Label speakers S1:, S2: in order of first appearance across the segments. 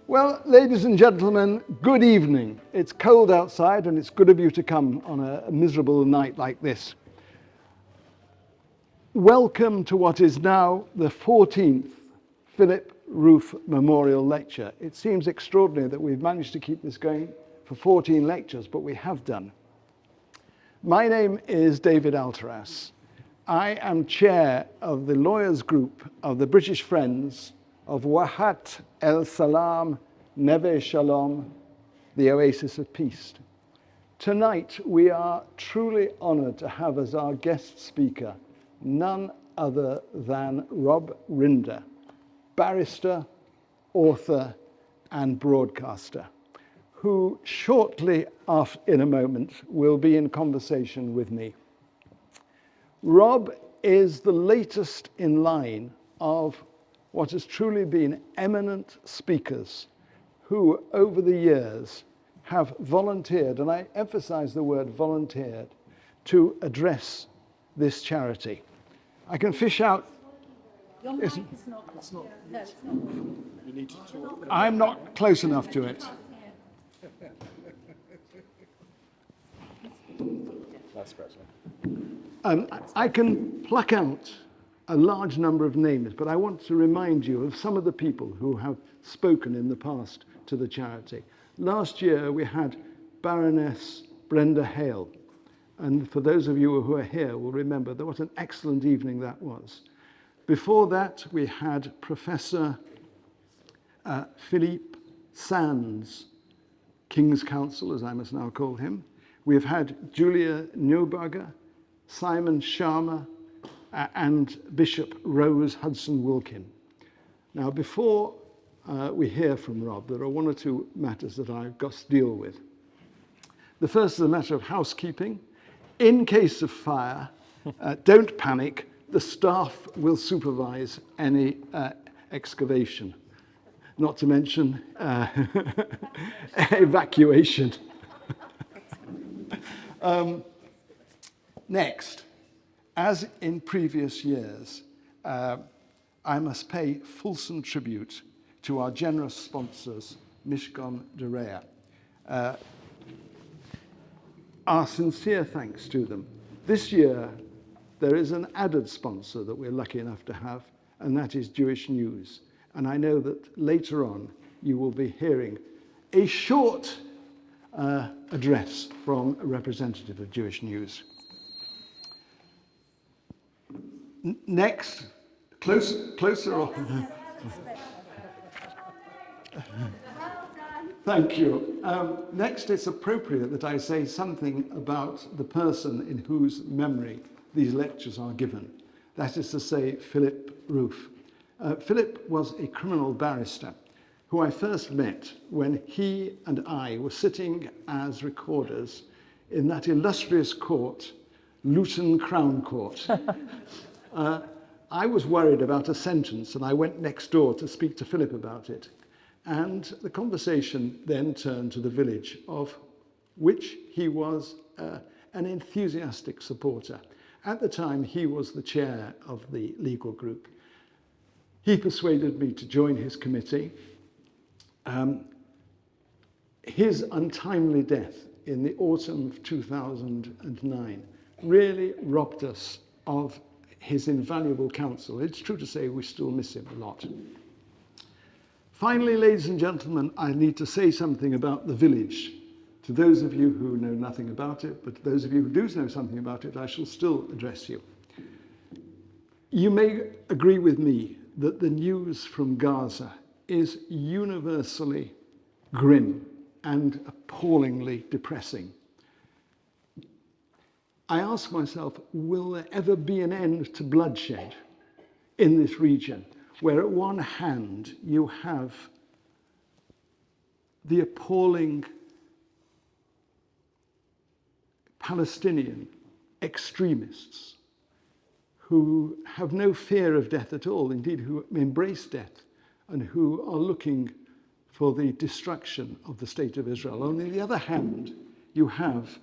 S1: Well, ladies and gentlemen, good evening. It's cold outside and it's good of you to come on a miserable night like this. Welcome to what is now the 14th Philip Rueff Memorial Lecture. It seems extraordinary that we've managed to keep this going for 14 lectures, but we have done. My name is David Alteras. I am chair of the lawyers group of the British Friends of Wahat El Salam Neve Shalom, the Oasis of Peace. Tonight we are truly honoured to have as our guest speaker none other than Rob Rinder, barrister, author and broadcaster, who shortly in a moment will be in conversation with me. Rob is the latest in line of what has truly been eminent speakers who over the years have volunteered, and I emphasize the word volunteered, to address this charity. I can fish out.
S2: Your mic is not. It's not. No, it's not.
S3: You need to talk.
S1: I'm not close enough to it.
S3: That's better.
S1: I can pluck out a large number of names, but I want to remind you of some of the people who have spoken in the past to the charity. Last year we had Baroness Brenda Hale, and for those of you who are here will remember that what an excellent evening that was. Before that we had Professor Philippe Sands, King's Counsel as I must now call him. We have had Julia Neuberger, Simon Sharma, and Bishop Rose Hudson-Wilkin. Now, before we hear from Rob, there are one or two matters that I've got to deal with. The first is a matter of housekeeping. In case of fire, don't panic. The staff will supervise any excavation, not to mention evacuation. Next. As in previous years, I must pay fulsome tribute to our generous sponsors, Mishcon Derea. Our sincere thanks to them. This year, there is an added sponsor that we're lucky enough to have, and that is Jewish News. And I know that later on, you will be hearing a short address from a representative of Jewish News. Next, closer on. Thank you. Next, it's appropriate that I say something about the person in whose memory these lectures are given. That is to say, Philip Rueff. Philip was a criminal barrister who I first met when he and I were sitting as recorders in that illustrious court, Luton Crown Court. I was worried about a sentence and I went next door to speak to Philip about it. And the conversation then turned to the village, of which he was an enthusiastic supporter. At the time, he was the chair of the legal group. He persuaded me to join his committee. His untimely death in the autumn of 2009 really robbed us of his invaluable counsel. It's true to say we still miss him a lot. Finally, ladies and gentlemen, I need to say something about the village. To those of you who know nothing about it, but to those of you who do know something about it, I shall still address you. You may agree with me that the news from Gaza is universally grim and appallingly depressing. I ask myself, will there ever be an end to bloodshed in this region, where at one hand you have the appalling Palestinian extremists who have no fear of death at all, indeed who embrace death and who are looking for the destruction of the state of Israel. On the other hand, you have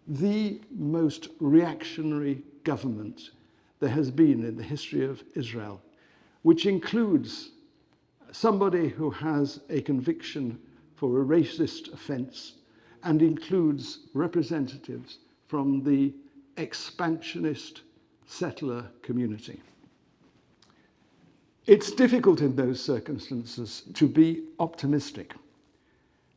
S1: the most reactionary government there has been in the history of Israel, which includes somebody who has a conviction for a racist offence and includes representatives from the expansionist settler community. It's difficult in those circumstances to be optimistic.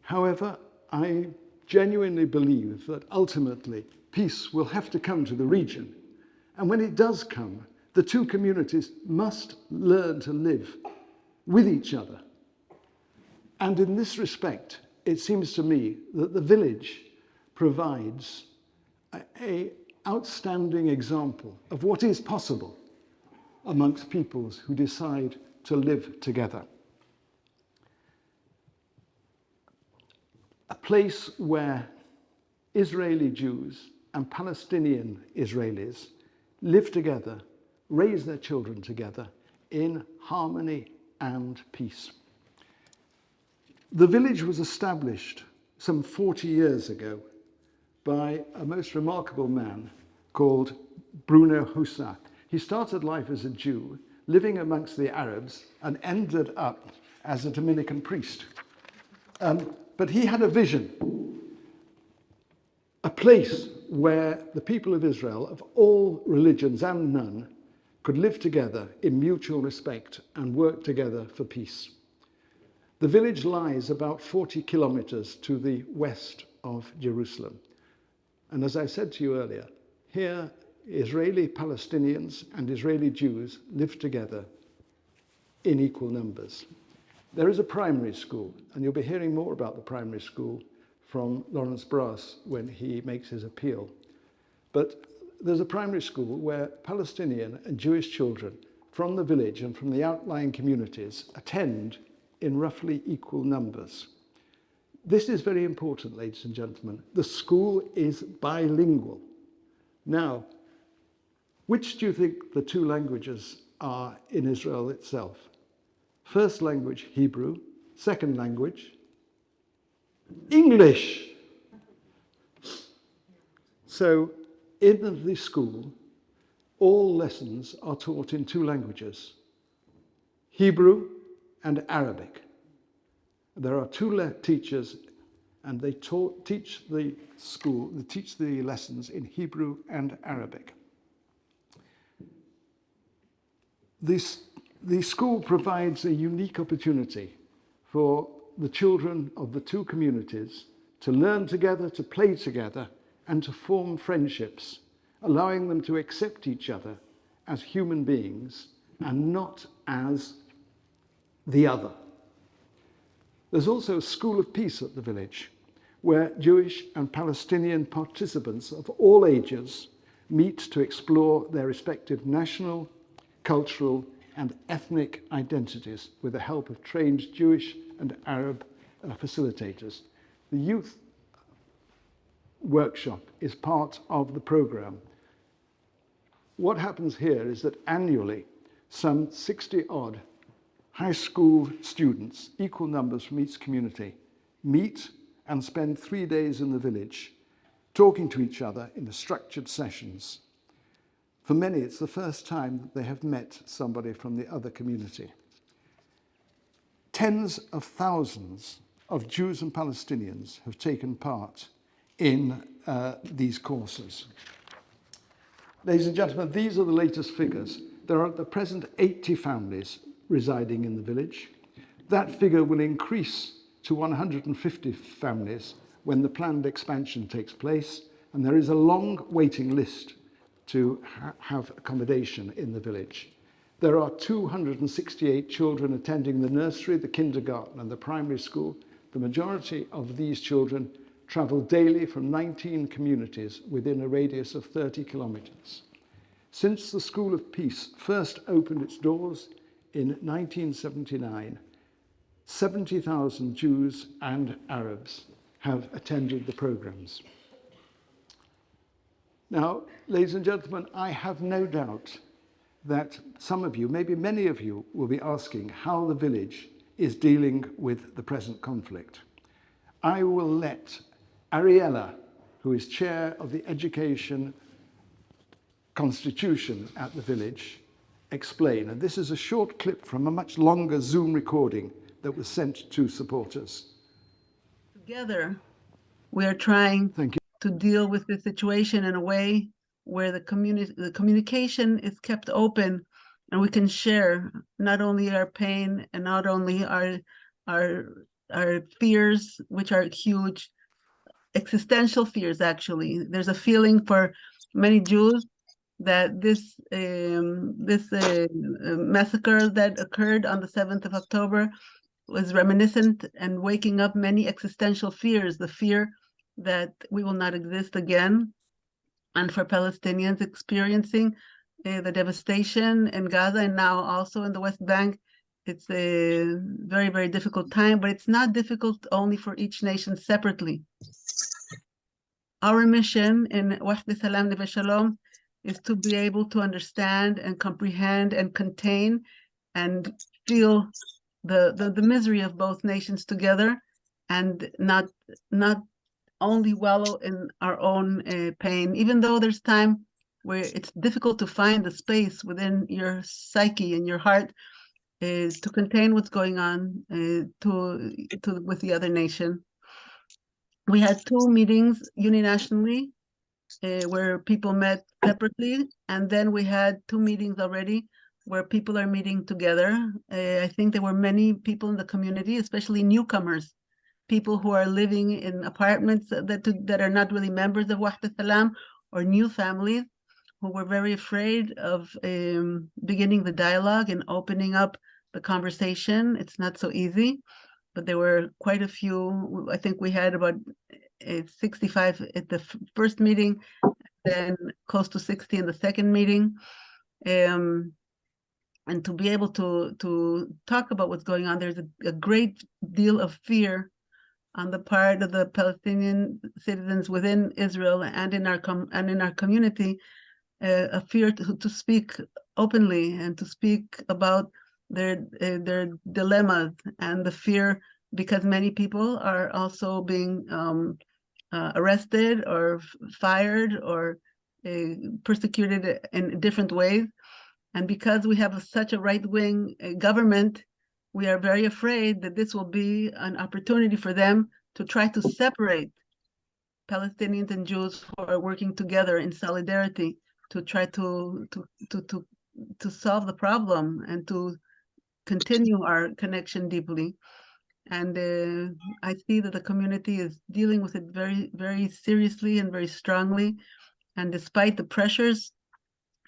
S1: However, I genuinely believe that ultimately peace will have to come to the region. And when it does come, the two communities must learn to live with each other. And in this respect, it seems to me that the village provides an outstanding example of what is possible amongst peoples who decide to live together. A place where Israeli Jews and Palestinian Israelis live together, raise their children together in harmony and peace. The village was established some 40 years ago by a most remarkable man called Bruno Husak. He started life as a Jew, living amongst the Arabs, and ended up as a Dominican priest. But he had a vision, a place where the people of Israel, of all religions and none, could live together in mutual respect and work together for peace. The village lies about 40 kilometers to the west of Jerusalem. And as I said to you earlier, here Israeli Palestinians and Israeli Jews live together in equal numbers. There is a primary school, and you'll be hearing more about the primary school from Lawrence Brass when he makes his appeal. But there's a primary school where Palestinian and Jewish children from the village and from the outlying communities attend in roughly equal numbers. This is very important, ladies and gentlemen. The school is bilingual. Now, which do you think the two languages are in Israel itself? First language, Hebrew. Second language, English. So in the school, all lessons are taught in two languages, Hebrew and Arabic. There are two teachers, and they teach the lessons in Hebrew and Arabic. The school provides a unique opportunity for the children of the two communities to learn together, to play together, and to form friendships, allowing them to accept each other as human beings and not as the other. There's also a school of peace at the village, where Jewish and Palestinian participants of all ages meet to explore their respective national, cultural, and ethnic identities with the help of trained Jewish and Arab facilitators. The youth workshop is part of the program. What happens here is that annually, some 60-odd high school students, equal numbers from each community, meet and spend 3 days in the village, talking to each other in the structured sessions. For many, it's the first time that they have met somebody from the other community. Tens of thousands of Jews and Palestinians have taken part in these courses. Ladies and gentlemen, these are the latest figures. There are at the present 80 families residing in the village. That figure will increase to 150 families when the planned expansion takes place, and there is a long waiting list to have accommodation in the village. There are 268 children attending the nursery, the kindergarten, and the primary school. The majority of these children travel daily from 19 communities within a radius of 30 kilometers. Since the School of Peace first opened its doors in 1979, 70,000 Jews and Arabs have attended the programs. Now, ladies and gentlemen, I have no doubt that some of you, maybe many of you, will be asking how the village is dealing with the present conflict. I will let Ariella, who is chair of the Education Constitution at the village, explain. And this is a short clip from a much longer Zoom recording that was sent to supporters.
S4: Together, we are trying
S1: Thank you.
S4: to deal with the situation in a way where the communication is kept open, and we can share not only our pain and not only our fears, which are huge, existential fears. Actually, there's a feeling for many Jews that this massacre that occurred on the 7th of October was reminiscent and waking up many existential fears, the fear that we will not exist again, and for Palestinians experiencing the devastation in Gaza and now also in the West Bank. It's a very, very difficult time, but it's not difficult only for each nation separately. Our mission in Wahda Salam Neve Shalom is to be able to understand and comprehend and contain and feel the misery of both nations together, and not only wallow in our own pain, even though there's time where it's difficult to find the space within your psyche and your heart to contain what's going on with the other nation. We had 2 meetings uninationally where people met separately, and then we had 2 meetings already where people are meeting together. I think there were many people in the community, especially newcomers, people who are living in apartments that are not really members of Wahda Salam, or new families who were very afraid of beginning the dialogue and opening up the conversation. It's not so easy, but there were quite a few. I think we had about 65 at the first meeting, then close to 60 in the second meeting. And to be able to talk about what's going on, there's a great deal of fear on the part of the Palestinian citizens within Israel and in our community, a fear to speak openly and to speak about their dilemmas, and the fear because many people are also being arrested or fired or persecuted in different ways. And because we have such a right-wing government, we are very afraid that this will be an opportunity for them to try to separate Palestinians and Jews who are working together in solidarity to try to solve the problem and to continue our connection deeply. And I see that the community is dealing with it very, very seriously and very strongly. And despite the pressures,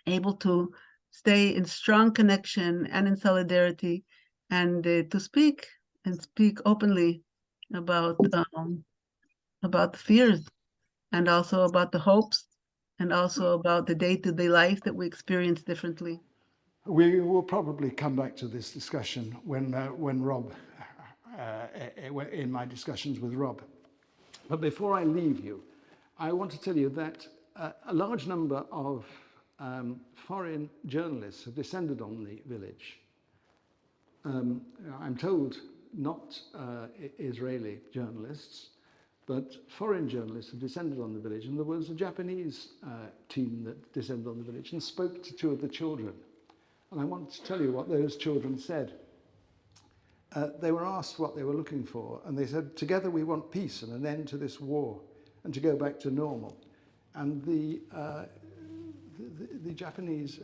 S4: able to stay in strong connection and in solidarity, and to speak openly about the fears, and also about the hopes, and also about the day-to-day life that we experience differently.
S1: We will probably come back to this discussion when Rob, in my discussions with Rob. But before I leave you, I want to tell you that a large number of foreign journalists have descended on the village. I'm told not Israeli journalists, but foreign journalists have descended on the village, and there was a Japanese team that descended on the village and spoke to 2 of the children. And I want to tell you what those children said. They were asked what they were looking for, and they said, together we want peace and an end to this war and to go back to normal. And the Japanese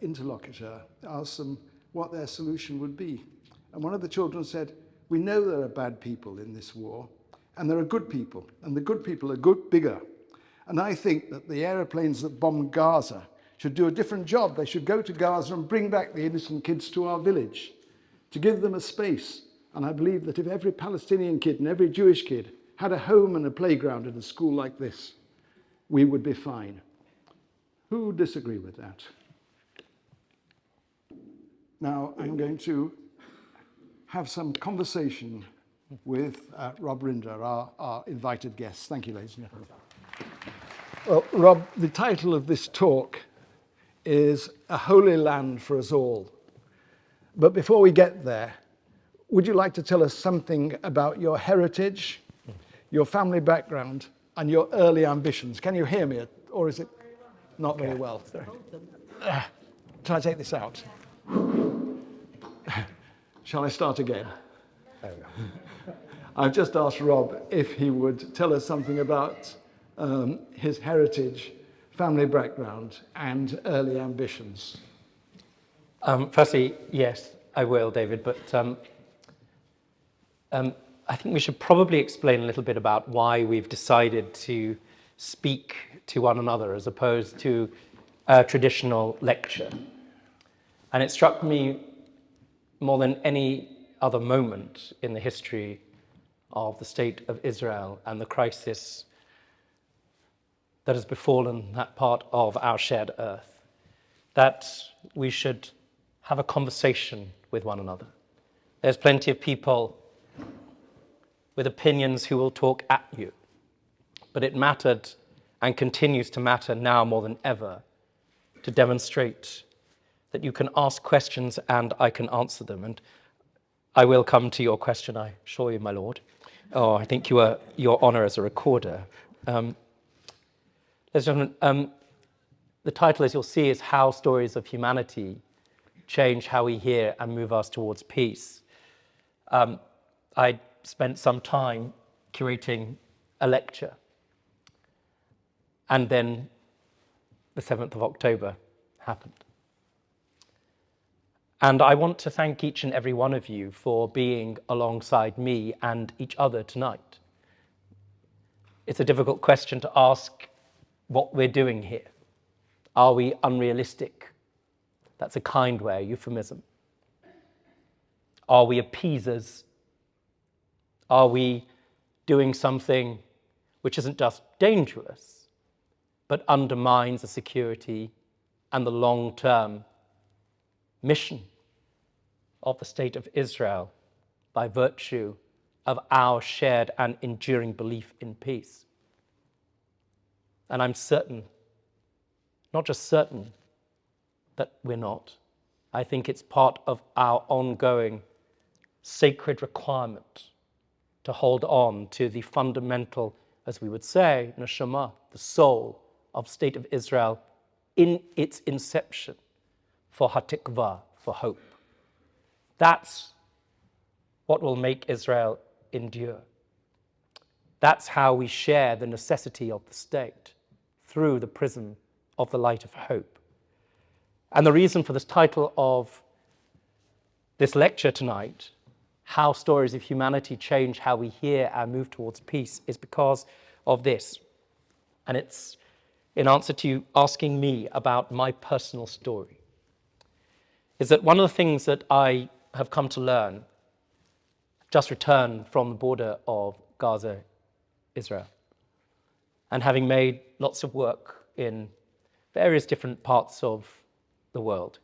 S1: interlocutor asked them what their solution would be. And one of the children said, we know there are bad people in this war, and there are good people, and the good people are bigger. And I think that the aeroplanes that bombed Gaza should do a different job. They should go to Gaza and bring back the innocent kids to our village, to give them a space. And I believe that if every Palestinian kid and every Jewish kid had a home and a playground and a school like this, we would be fine. Who would disagree with that? Now I'm going to have some conversation with Rob Rinder, our invited guest. Thank you, ladies and gentlemen. Well, Rob, the title of this talk is A Holy Land for Us All. But before we get there, would you like to tell us something about your heritage, your family background, and your early ambitions? Can you hear me, or is it not very well? Sorry. Can I take this out? Shall I start again? I've just asked Rob if he would tell us something about his heritage, family background, and early ambitions.
S5: Firstly, yes, I will, David, but I think we should probably explain a little bit about why we've decided to speak to one another as opposed to a traditional lecture. And it struck me more than any other moment in the history of the state of Israel and the crisis that has befallen that part of our shared earth, that we should have a conversation with one another. There's plenty of people with opinions who will talk at you, but it mattered and continues to matter now more than ever to demonstrate that you can ask questions and I can answer them. And I will come to your question, I assure you, my lord. Oh, I think your honour as a recorder. Ladies and gentlemen, the title, as you'll see, is How Stories of Humanity Change How We Hear and Move Us Towards Peace. I spent some time curating a lecture, and then the 7th of October happened. And I want to thank each and every one of you for being alongside me and each other tonight. It's a difficult question to ask what we're doing here. Are we unrealistic? That's a kind way, a euphemism. Are we appeasers? Are we doing something which isn't just dangerous, but undermines the security and the long-term mission of the state of Israel by virtue of our shared and enduring belief in peace? And I'm certain, not just certain, that we're not. I think it's part of our ongoing sacred requirement to hold on to the fundamental, as we would say, neshama, the soul of state of Israel in its inception, for hatikva, for hope. That's what will make Israel endure. That's how we share the necessity of the state through the prism of the light of hope. And the reason for this title of this lecture tonight, How Stories of Humanity Change How We Hear and Move Towards Peace, is because of this. And it's in answer to you asking me about my personal story. Is that one of the things that I have come to learn, just returned from the border of Gaza, Israel, and having made lots of work in various different parts of the world,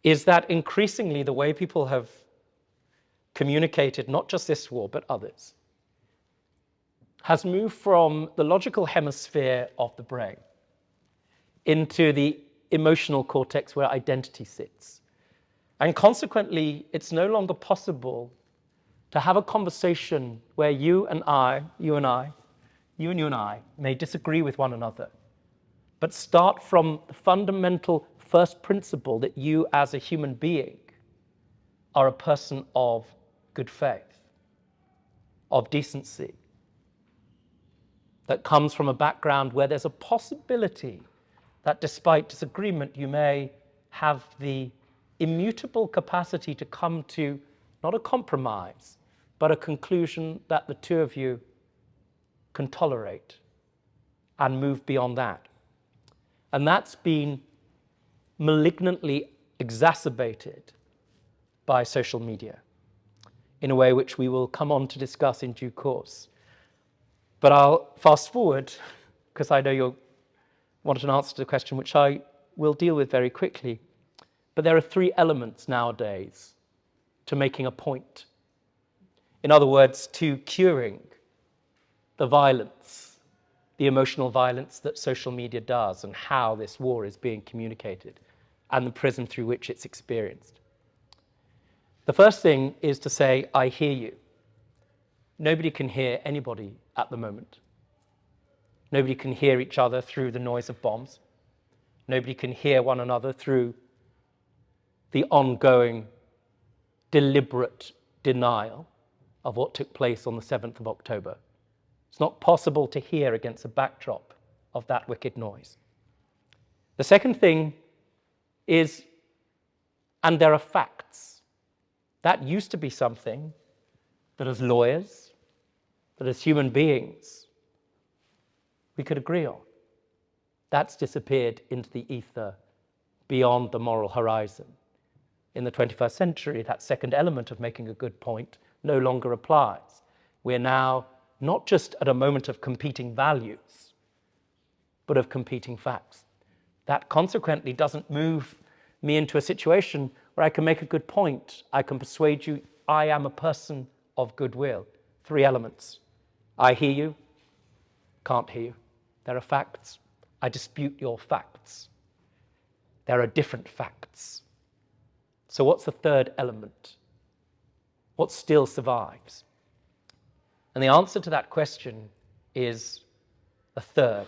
S5: is that increasingly the way people have communicated, not just this war, but others, has moved from the logical hemisphere of the brain into the emotional cortex where identity sits. And consequently, it's no longer possible to have a conversation where you and I may disagree with one another, but start from the fundamental first principle that you as a human being are a person of good faith, of decency, that comes from a background where there's a possibility that despite disagreement, you may have the immutable capacity to come to not a compromise, but a conclusion that the two of you can tolerate and move beyond that. And that's been malignantly exacerbated by social media in a way which we will come on to discuss in due course. But I'll fast forward, because I know you'll want an answer to the question, which I will deal with very quickly. But there are three elements nowadays to making a point. In other words, to curing the violence, the emotional violence that social media does and how this war is being communicated and the prism through which it's experienced. The first thing is to say, I hear you. Nobody can hear anybody at the moment. Nobody can hear each other through the noise of bombs. Nobody can hear one another through the ongoing deliberate denial of what took place on the 7th of October. It's not possible to hear against a backdrop of that wicked noise. The second thing is, and there are facts. That used to be something that as lawyers, that as human beings, we could agree on. That's disappeared into the ether beyond the moral horizon. In the 21st century, that second element of making a good point no longer applies. We're now not just at a moment of competing values, but of competing facts. That consequently doesn't move me into a situation where I can make a good point. I can persuade you I am a person of goodwill. 3 elements. I hear you, can't hear you. There are facts. I dispute your facts. There are different facts. So what's the third element? What still survives? And the answer to that question is a third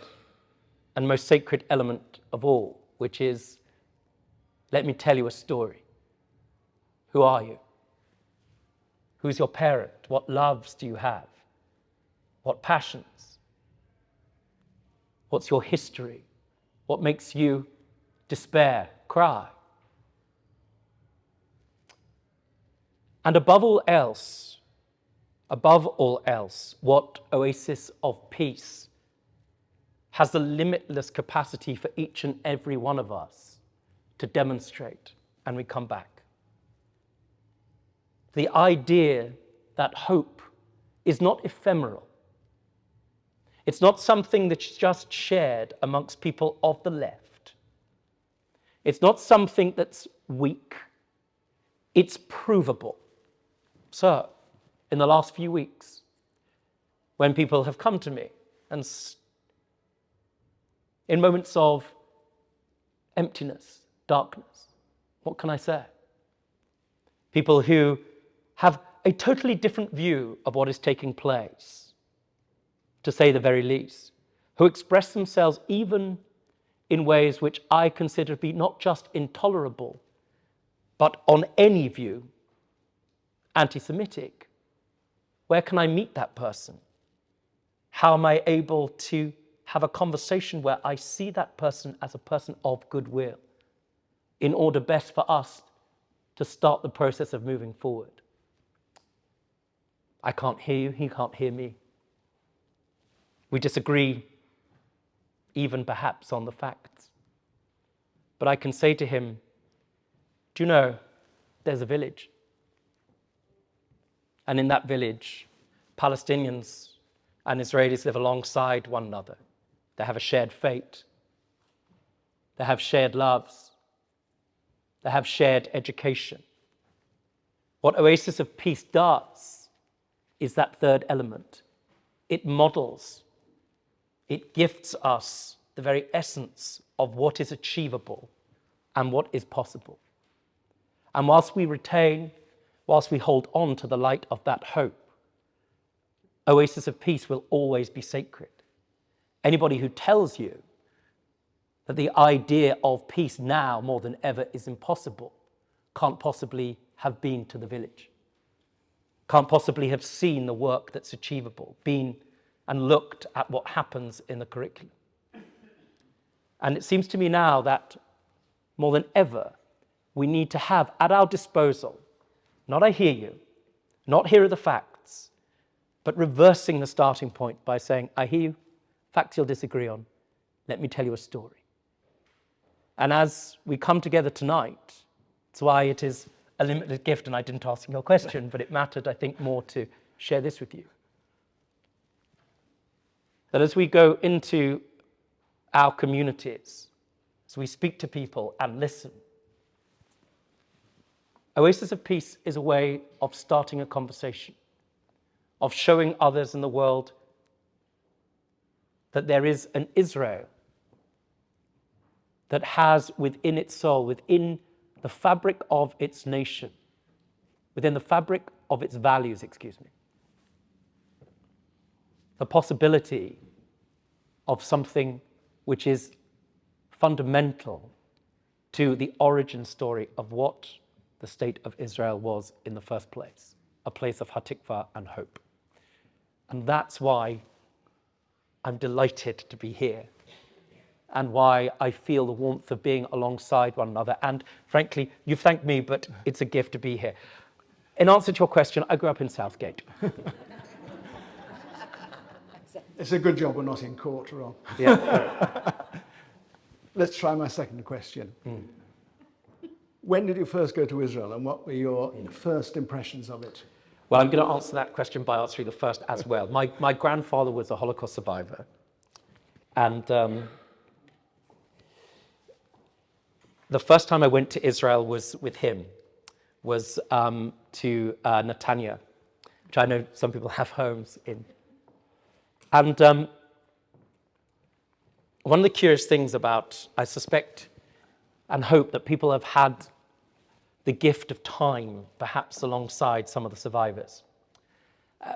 S5: and most sacred element of all, which is, let me tell you a story. Who are you? Who's your parent? What loves do you have? What passions? What's your history? What makes you despair, cry? And above all else, what Oasis of Peace has the limitless capacity for each and every one of us to demonstrate, and we come back. The idea that hope is not ephemeral. It's not something that's just shared amongst people of the left. It's not something that's weak. It's provable. So, in the last few weeks, when people have come to me and in moments of emptiness, darkness, what can I say? People who have a totally different view of what is taking place, to say the very least, who express themselves even in ways which I consider to be not just intolerable, but on any view, anti-Semitic. Where can I meet that person? How am I able to have a conversation where I see that person as a person of goodwill in order best for us to start the process of moving forward? I can't hear you, he can't hear me. We disagree, even perhaps on the facts. But I can say to him, do you know, there's a village. And in that village, Palestinians and Israelis live alongside one another. They have a shared fate. They have shared loves. They have shared education. What Oasis of Peace does is that third element. It models, it gifts us the very essence of what is achievable and what is possible. And whilst we hold on to the light of that hope, Oasis of Peace will always be sacred. Anybody who tells you that the idea of peace now more than ever is impossible can't possibly have been to the village, can't possibly have seen the work that's achievable, been and looked at what happens in the curriculum. And it seems to me now that more than ever, we need to have at our disposal, not I hear you, not here are the facts, but reversing the starting point by saying, I hear you, facts you'll disagree on, let me tell you a story. And as we come together tonight, it's why it is a limited gift, and I didn't ask your question, but it mattered, I think, more to share this with you. That as we go into our communities, as we speak to people and listen, Oasis of Peace is a way of starting a conversation, of showing others in the world that there is an Israel that has within its soul, within the fabric of its nation, within the fabric of its values, the possibility of something which is fundamental to the origin story of what the state of Israel was in the first place, a place of hatikva and hope. And that's why I'm delighted to be here, and why I feel the warmth of being alongside one another. And frankly, you've thanked me, but it's a gift to be here. In answer to your question, I grew up in Southgate.
S1: It's a good job we're not in court, Rob.
S5: Yeah.
S1: Let's try my second question. When did you first go to Israel, and what were your first impressions of it?
S5: Well, I'm going to answer that question by answering the first as well. My grandfather was a Holocaust survivor, and the first time I went to Israel was with him, was to Netanya, which I know some people have homes in. And one of the curious things about, I suspect and hope that people have had the gift of time, perhaps alongside some of the survivors.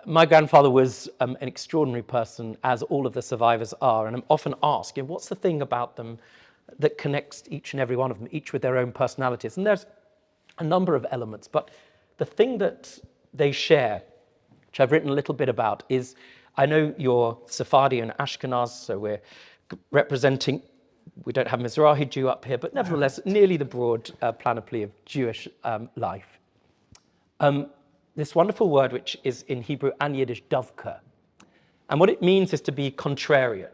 S5: My grandfather was an extraordinary person, as all of the survivors are, and I'm often asked, what's the thing about them that connects each and every one of them, each with their own personalities? And there's a number of elements, but the thing that they share, which I've written a little bit about, is, I know you're Sephardi and Ashkenaz, so we're representing, we don't have Mizrahi Jew up here, but nevertheless, nearly the broad panoply of Jewish life. This wonderful word, which is in Hebrew and Yiddish, davka. And what it means is to be contrarian.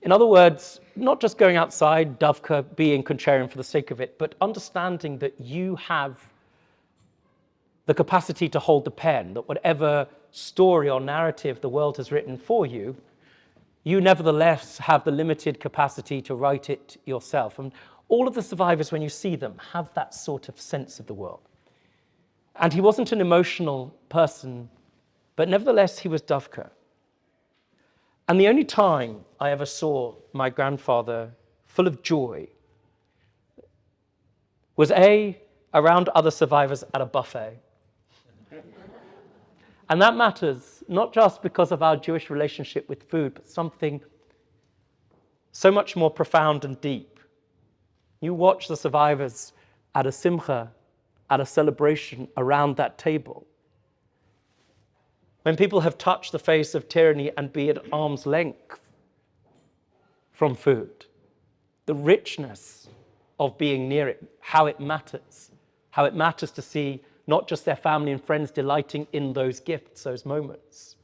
S5: In other words, not just going outside, davka, being contrarian for the sake of it, but understanding that you have the capacity to hold the pen, that whatever story or narrative the world has written for you, you nevertheless have the limited capacity to write it yourself. And all of the survivors, when you see them, have that sort of sense of the world. And he wasn't an emotional person, but nevertheless, he was davka. And the only time I ever saw my grandfather full of joy was around other survivors at a buffet. And that matters, not just because of our Jewish relationship with food, but something so much more profound and deep. You watch the survivors at a simcha, at a celebration around that table. When people have touched the face of tyranny and be at arm's length from food, the richness of being near it, how it matters to see not just their family and friends delighting in those gifts, those moments.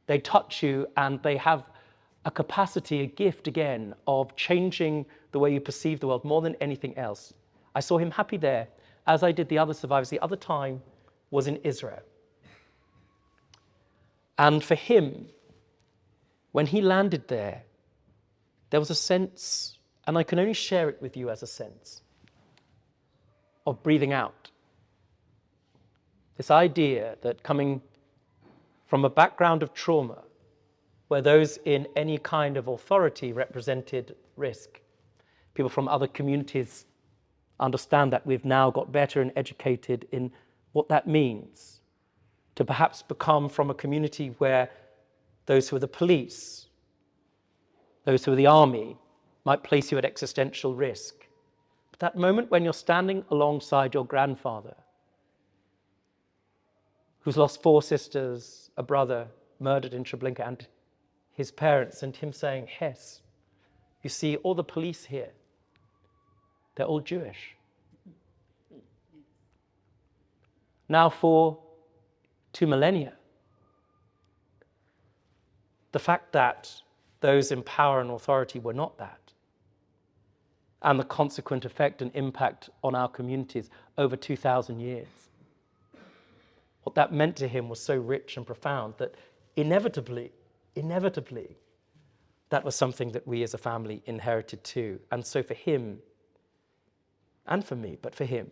S5: They touch you and they have a capacity, a gift again, of changing the way you perceive the world more than anything else. I saw him happy there, as I did the other survivors. The other time was in Israel. And for him, when he landed there was a sense, and I can only share it with you as a sense, of breathing out. This idea that coming from a background of trauma, where those in any kind of authority represented risk, people from other communities understand that we've now got better and educated in what that means, to perhaps become from a community where those who are the police, those who are the army, might place you at existential risk. But that moment when you're standing alongside your grandfather, who's lost 4 sisters, a brother murdered in Treblinka, and his parents, and him saying, Hess, you see all the police here, they're all Jewish. Now for 2 millennia, the fact that those in power and authority were not that, and the consequent effect and impact on our communities over 2,000 years. What that meant to him was so rich and profound that inevitably, that was something that we as a family inherited too. And so for him, and for me, but for him,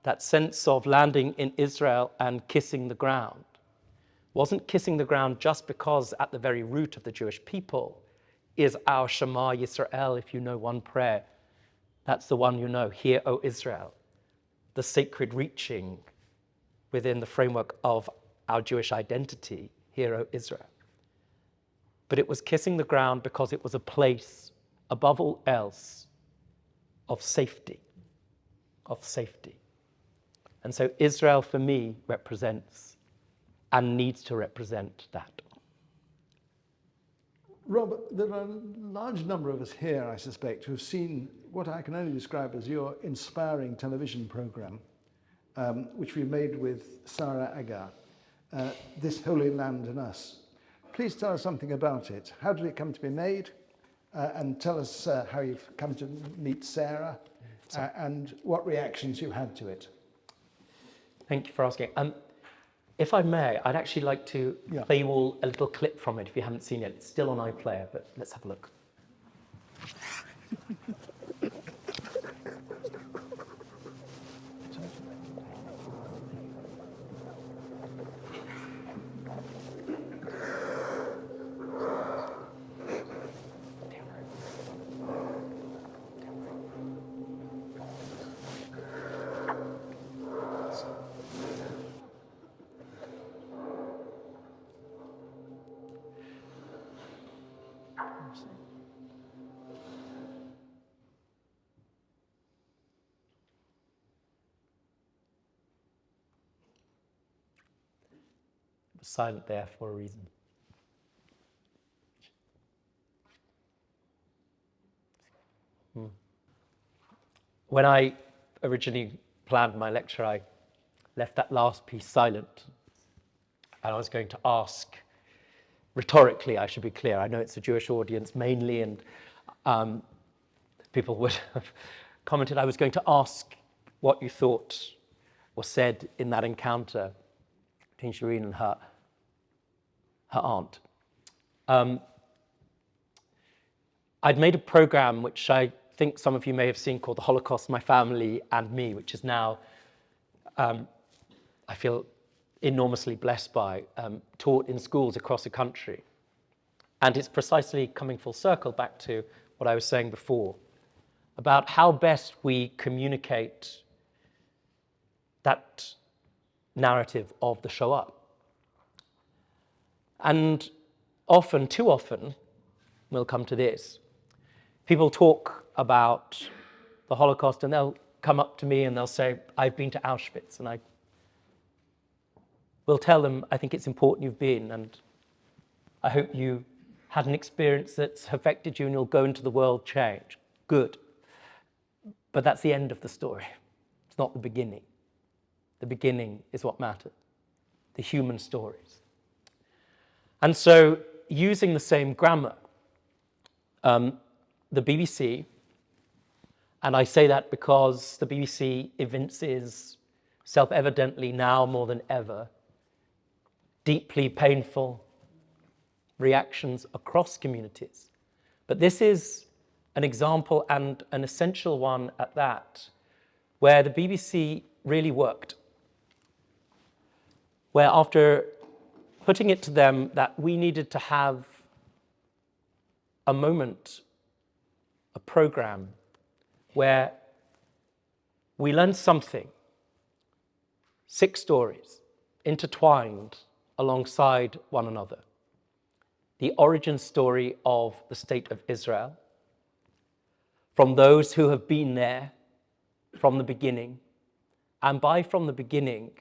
S5: that sense of landing in Israel and kissing the ground wasn't kissing the ground just because at the very root of the Jewish people is our Shema Yisrael. If you know one prayer, that's the one you know. Hear, O Israel, the sacred reaching within the framework of our Jewish identity. Hear, O Israel. But it was kissing the ground because it was a place above all else, of safety, of safety. And so Israel, for me, represents and needs to represent that.
S1: Rob, there are a large number of us here, I suspect, who have seen what I can only describe as your inspiring television programme, which we made with Sarah Agar, This Holy Land and Us. Please tell us something about it. How did it come to be made? And tell us how you've come to meet Sarah and what reactions you had to it.
S5: Thank you for asking. If I may, I'd actually like to play you all a little clip from it if you haven't seen it. It's still on iPlayer, but let's have a look. It was silent there for a reason. When I originally planned my lecture, I left that last piece silent. And I was going to ask, rhetorically, I should be clear, I know it's a Jewish audience mainly, and people would have commented, I was going to ask what you thought was said in that encounter between Shireen and her aunt. I'd made a program which I think some of you may have seen called The Holocaust, My Family and Me, which is now, I feel enormously blessed by, taught in schools across the country. And it's precisely coming full circle back to what I was saying before about how best we communicate that narrative of the Shoah. And often, too often, we'll come to this, people talk about the Holocaust and they'll come up to me and they'll say, I've been to Auschwitz, and I will tell them, I think it's important you've been, and I hope you had an experience that's affected you and you'll go into the world changed. Good. But that's the end of the story. It's not the beginning. The beginning is what matters, the human stories. And so, using the same grammar, the BBC, and I say that because the BBC evinces, self-evidently now more than ever, deeply painful reactions across communities. But this is an example, and an essential one at that, where the BBC really worked. Where after putting it to them that we needed to have a moment, a program, where we learned something, 6 stories, intertwined alongside one another. The origin story of the State of Israel, from those who have been there from the beginning. And by from the beginning,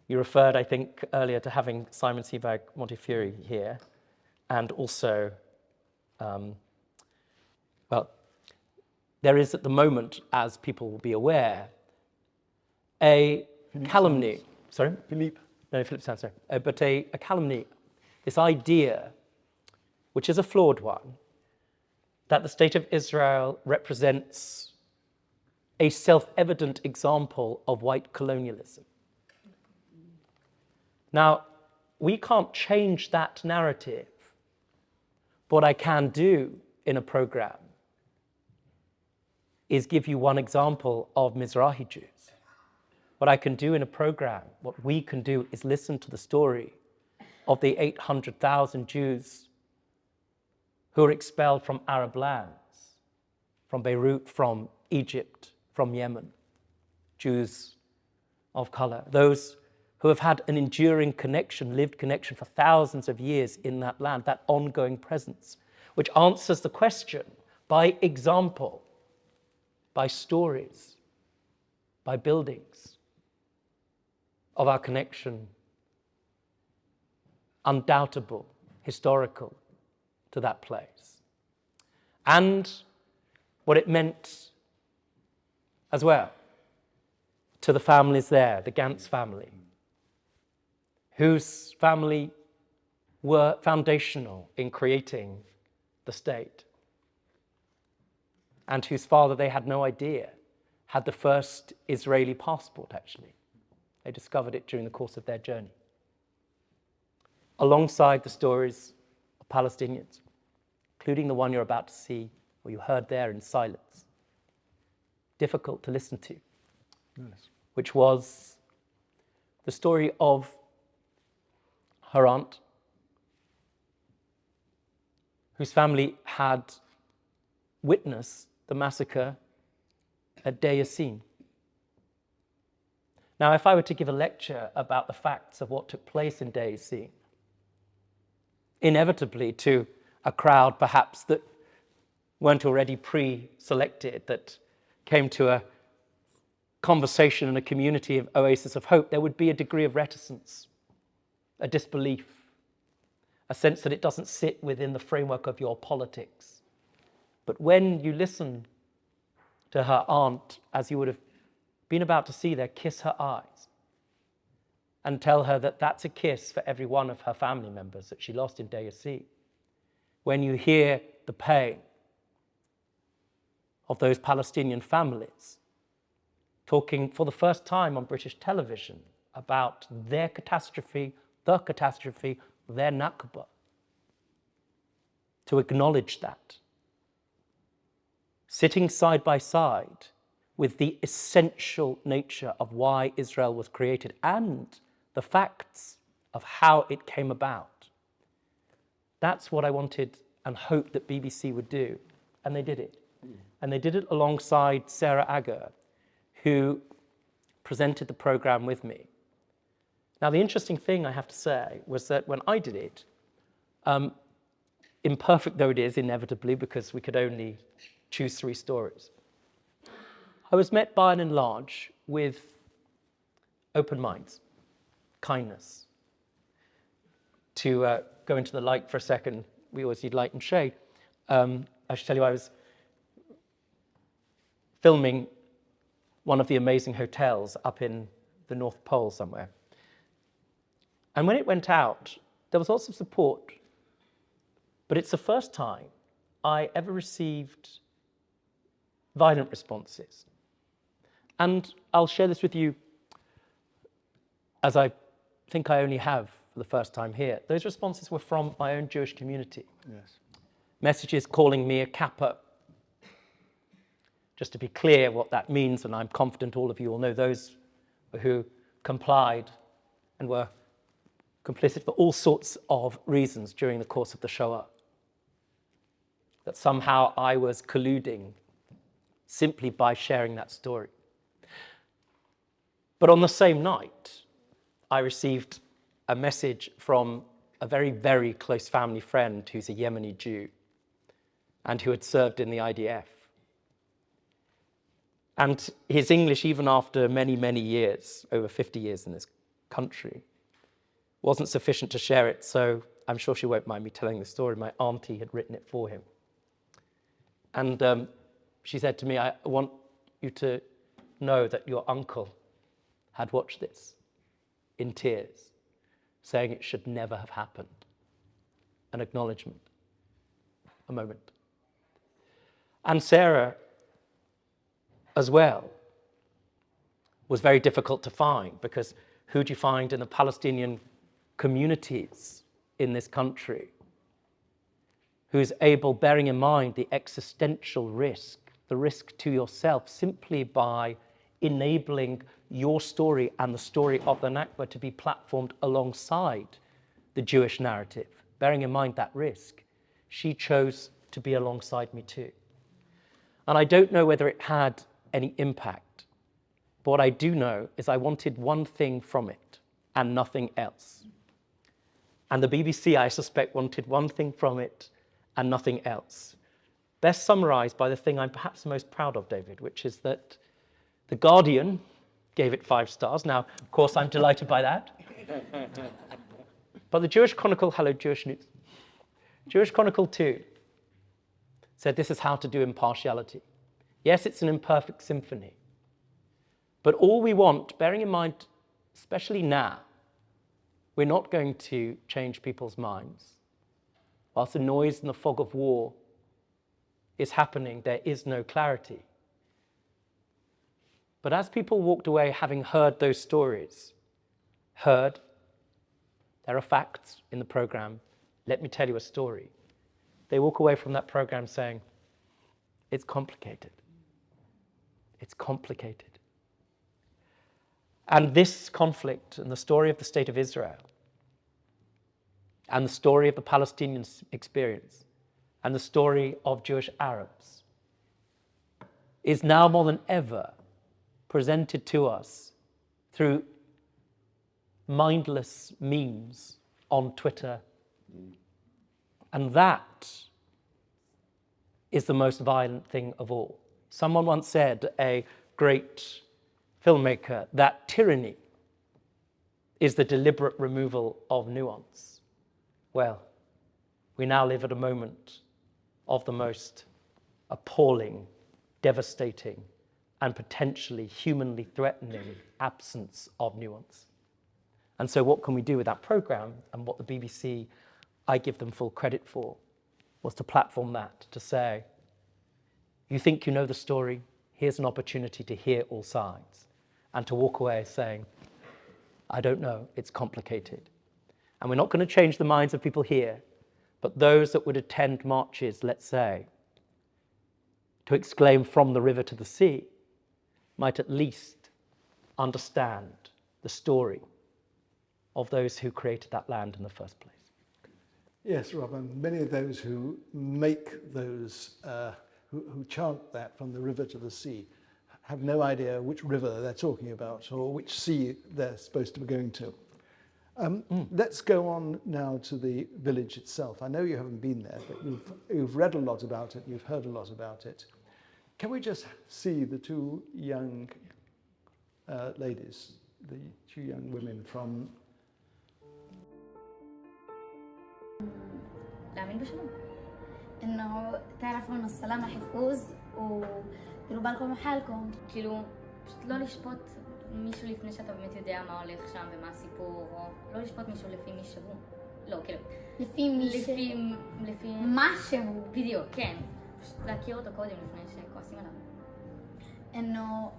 S5: you referred, I think, earlier to having Simon Sebag Montefiore here, and also, well, there is at the moment, as people will be aware, a calumny. Sorry?
S1: Philippe.
S5: No, Philip Sands, sorry. But a calumny, this idea, which is a flawed one, that the State of Israel represents a self-evident example of white colonialism. Now, we can't change that narrative. What I can do in a program is give you one example of Mizrahi Jews. What I can do in a program, what we can do is listen to the story of the 800,000 Jews who were expelled from Arab lands, from Beirut, from Egypt, from Yemen, Jews of color, those who have had an enduring connection, lived connection for thousands of years in that land, that ongoing presence, which answers the question, by example, by stories, by buildings of our connection, undoubtable, historical, to that place. And what it meant as well to the families there, the Gantz family, whose family were foundational in creating the state, and whose father, they had no idea, had the first Israeli passport, actually. They discovered it during the course of their journey. Alongside the stories of Palestinians, including the one you're about to see, or you heard there in silence, difficult to listen to,
S1: Yes.
S5: which was the story of her aunt, whose family had witnessed the massacre at Deir Yassin. Now, if I were to give a lecture about the facts of what took place in Deir Yassin, inevitably to a crowd perhaps that weren't already pre-selected, that came to a conversation in a community of Oasis of Hope, there would be a degree of reticence, a disbelief, a sense that it doesn't sit within the framework of your politics. But when you listen to her aunt, as you would have been about to see there, kiss her eyes and tell her that that's a kiss for every one of her family members that she lost in Deir Yassin, when you hear the pain of those Palestinian families talking for the first time on British television about their catastrophe, their Nakba, to acknowledge that, sitting side by side with the essential nature of why Israel was created and the facts of how it came about. That's what I wanted and hoped that BBC would do, and they did it. And they did it alongside Sarah Agger, who presented the program with me. Now, the interesting thing I have to say was that when I did it, imperfect though it is, inevitably, because we could only choose 3 stories, I was met by and large with open minds, kindness. To go into the light for a second, we always need light and shade. I should tell you, I was filming one of the amazing hotels up in the North Pole somewhere. And when it went out, there was lots of support, but it's the first time I ever received violent responses. And I'll share this with you, as I think I only have for the first time here. Those responses were from my own Jewish community.
S1: Yes.
S5: Messages calling me a capo. Just to be clear what that means, and I'm confident all of you will know those who complied and were complicit for all sorts of reasons during the course of the Shoah. That somehow I was colluding simply by sharing that story. But on the same night, I received a message from a very, very close family friend who's a Yemeni Jew and who had served in the IDF. And his English, even after many, many years, over 50 years in this country, wasn't sufficient to share it, so I'm sure she won't mind me telling the story. My auntie had written it for him. And she said to me, I want you to know that your uncle had watched this in tears, saying it should never have happened. An acknowledgement, a moment. And Sarah, as well, was very difficult to find, because who do you find in the Palestinian communities in this country who's able, bearing in mind the existential risk, the risk to yourself, simply by enabling your story and the story of the Nakba to be platformed alongside the Jewish narrative, bearing in mind that risk, she chose to be alongside me too. And I don't know whether it had any impact, but what I do know is I wanted one thing from it and nothing else. And the BBC, I suspect, wanted one thing from it and nothing else. best summarized by the thing I'm perhaps most proud of, David, which is that The Guardian gave it 5 stars. Now, of course, I'm delighted by that. But the Jewish Chronicle, hello, Jewish News, Jewish Chronicle 2 said this is how to do impartiality. Yes, it's an imperfect symphony. But all we want, bearing in mind, especially now, we're not going to change people's minds. Whilst the noise and the fog of war is happening, there is no clarity. But as people walked away having heard those stories, there are facts in the program, let me tell you a story. They walk away from that program saying, it's complicated. It's complicated. And this conflict and the story of the state of Israel and the story of the Palestinian experience and the story of Jewish Arabs is now more than ever presented to us through mindless memes on Twitter. And that is the most violent thing of all. Someone once said, a great filmmaker, that tyranny is the deliberate removal of nuance. Well, we now live at a moment of the most appalling, devastating, and potentially humanly threatening absence of nuance. And so what can we do with that program? And what the BBC, I give them full credit for, was to platform that, to say, you think you know the story, here's an opportunity to hear all sides, and to walk away saying, I don't know, it's complicated. And we're not going to change the minds of people here, but those that would attend marches, let's say, to exclaim from the river to the sea, might at least understand the story of those who created that land in the first place.
S1: Yes, Rob, and many of those who make those, who chant that from the river to the sea, have no idea which river they're talking about or which sea they're supposed to be going to. Let's go on now to the village itself. I know you haven't been there, but you've read a lot about it, you've heard a lot about it. Can we just see the two young ladies, the two young women from...
S2: العميل بشنو؟ انه تعرفوا انه السلام رح يفوز وديروا بالكم حالكم. כאילו, פשוט לא לשפוט מישהו לפני שאתה באמת יודע מה הולך שם ומה הסיפור, או לא לשפוט מישהו לפי מי שהוא. לא, כאילו, לפי מה שהוא. בדיוק, כן. פשוט להכיר אותו קודם לפני שכועסים עליו. انه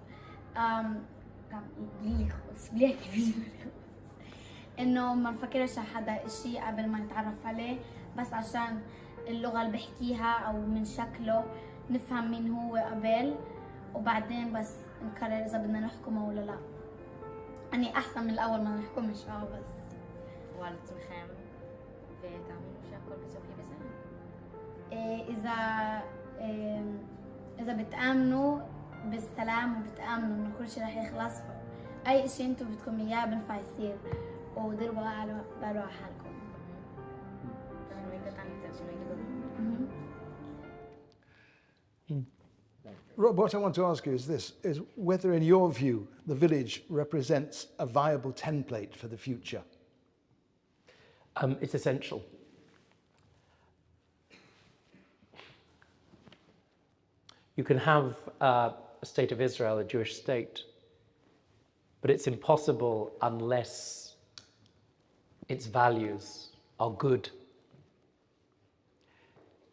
S2: بلي انه ما نفكرش حدا اشي قبل ما نتعرف عليه، بس عشان اللغة اللي بحكيها او من شكله نفهم مين هو قبل، وبعدين بس نقرر اذا بدنا نحكمه ولا لا. يعني احسن من الاول ما نحكمش بس. وعلى تمخام وتعملوا شكل بسوي بسنة. اذا بتآمنوا بالسلام وبتآمنوا انه كل شيء رح يخلص، اي شيء انتم بدكم اياه بنفع يصير، وديروا بالوا على حالكم.
S1: Rob, what I want to ask you is this, is whether in your view the village represents a viable template for the future?
S5: It's essential. You can have a state of Israel, a Jewish state, but it's impossible unless its values are good.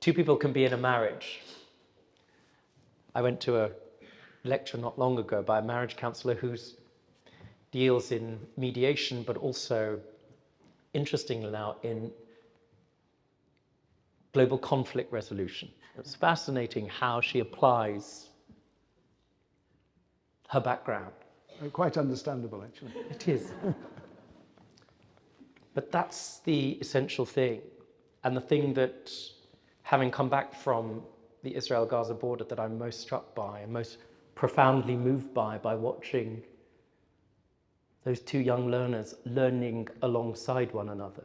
S5: Two people can be in a marriage. I went to a lecture not long ago by a marriage counselor who deals in mediation, but also, interestingly now, in global conflict resolution. It's fascinating how she applies her background.
S1: Quite understandable, actually.
S5: It is. But that's the essential thing. And the thing that, having come back from the Israel-Gaza border, that I'm most struck by and most profoundly moved by watching those two young learners learning alongside one another.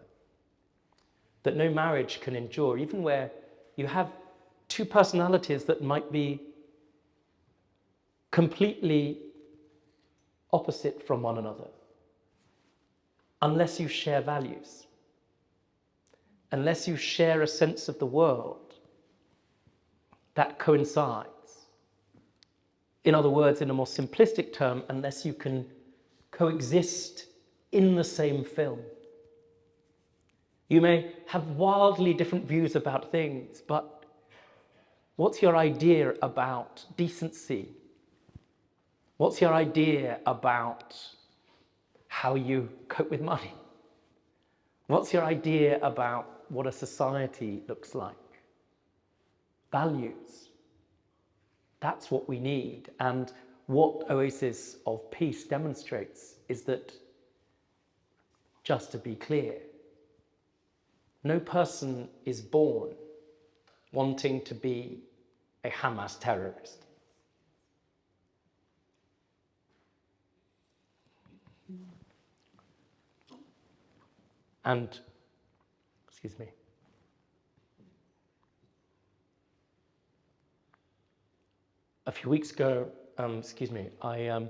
S5: That no marriage can endure, even where you have two personalities that might be completely opposite from one another, unless you share values, unless you share a sense of the world that coincides. In other words, in a more simplistic term, unless you can coexist in the same film. You may have wildly different views about things, but what's your idea about decency? What's your idea about how you cope with money? What's your idea about what a society looks like? Values. That's what we need. And what Oasis of Peace demonstrates is that, just to be clear, no person is born wanting to be a Hamas terrorist. And, excuse me, a few weeks ago, I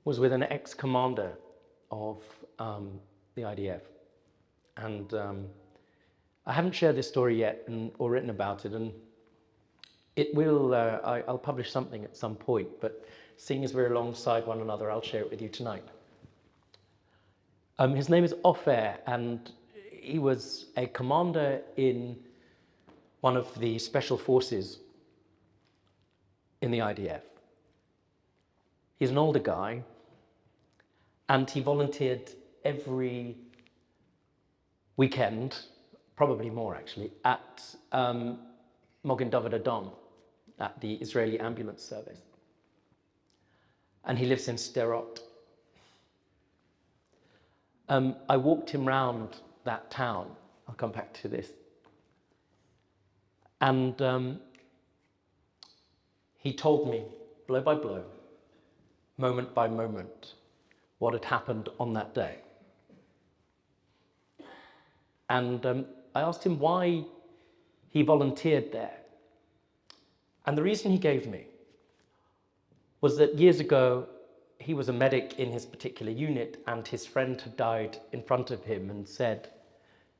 S5: was with an ex-commander of the IDF, and I haven't shared this story yet or written about it, and it will. I'll publish something at some point, but seeing as we're alongside one another, I'll share it with you tonight. His name is Ofer, and he was a commander in one of the special forces in the IDF. He's an older guy, and he volunteered every weekend, probably more actually, at Mogen David Adom, at the Israeli ambulance service. And he lives in Sderot. I walked him round that town. I'll come back to this. And he told me, blow by blow, moment by moment, what had happened on that day. And I asked him why he volunteered there. And the reason he gave me was that years ago, he was a medic in his particular unit, and his friend had died in front of him and said,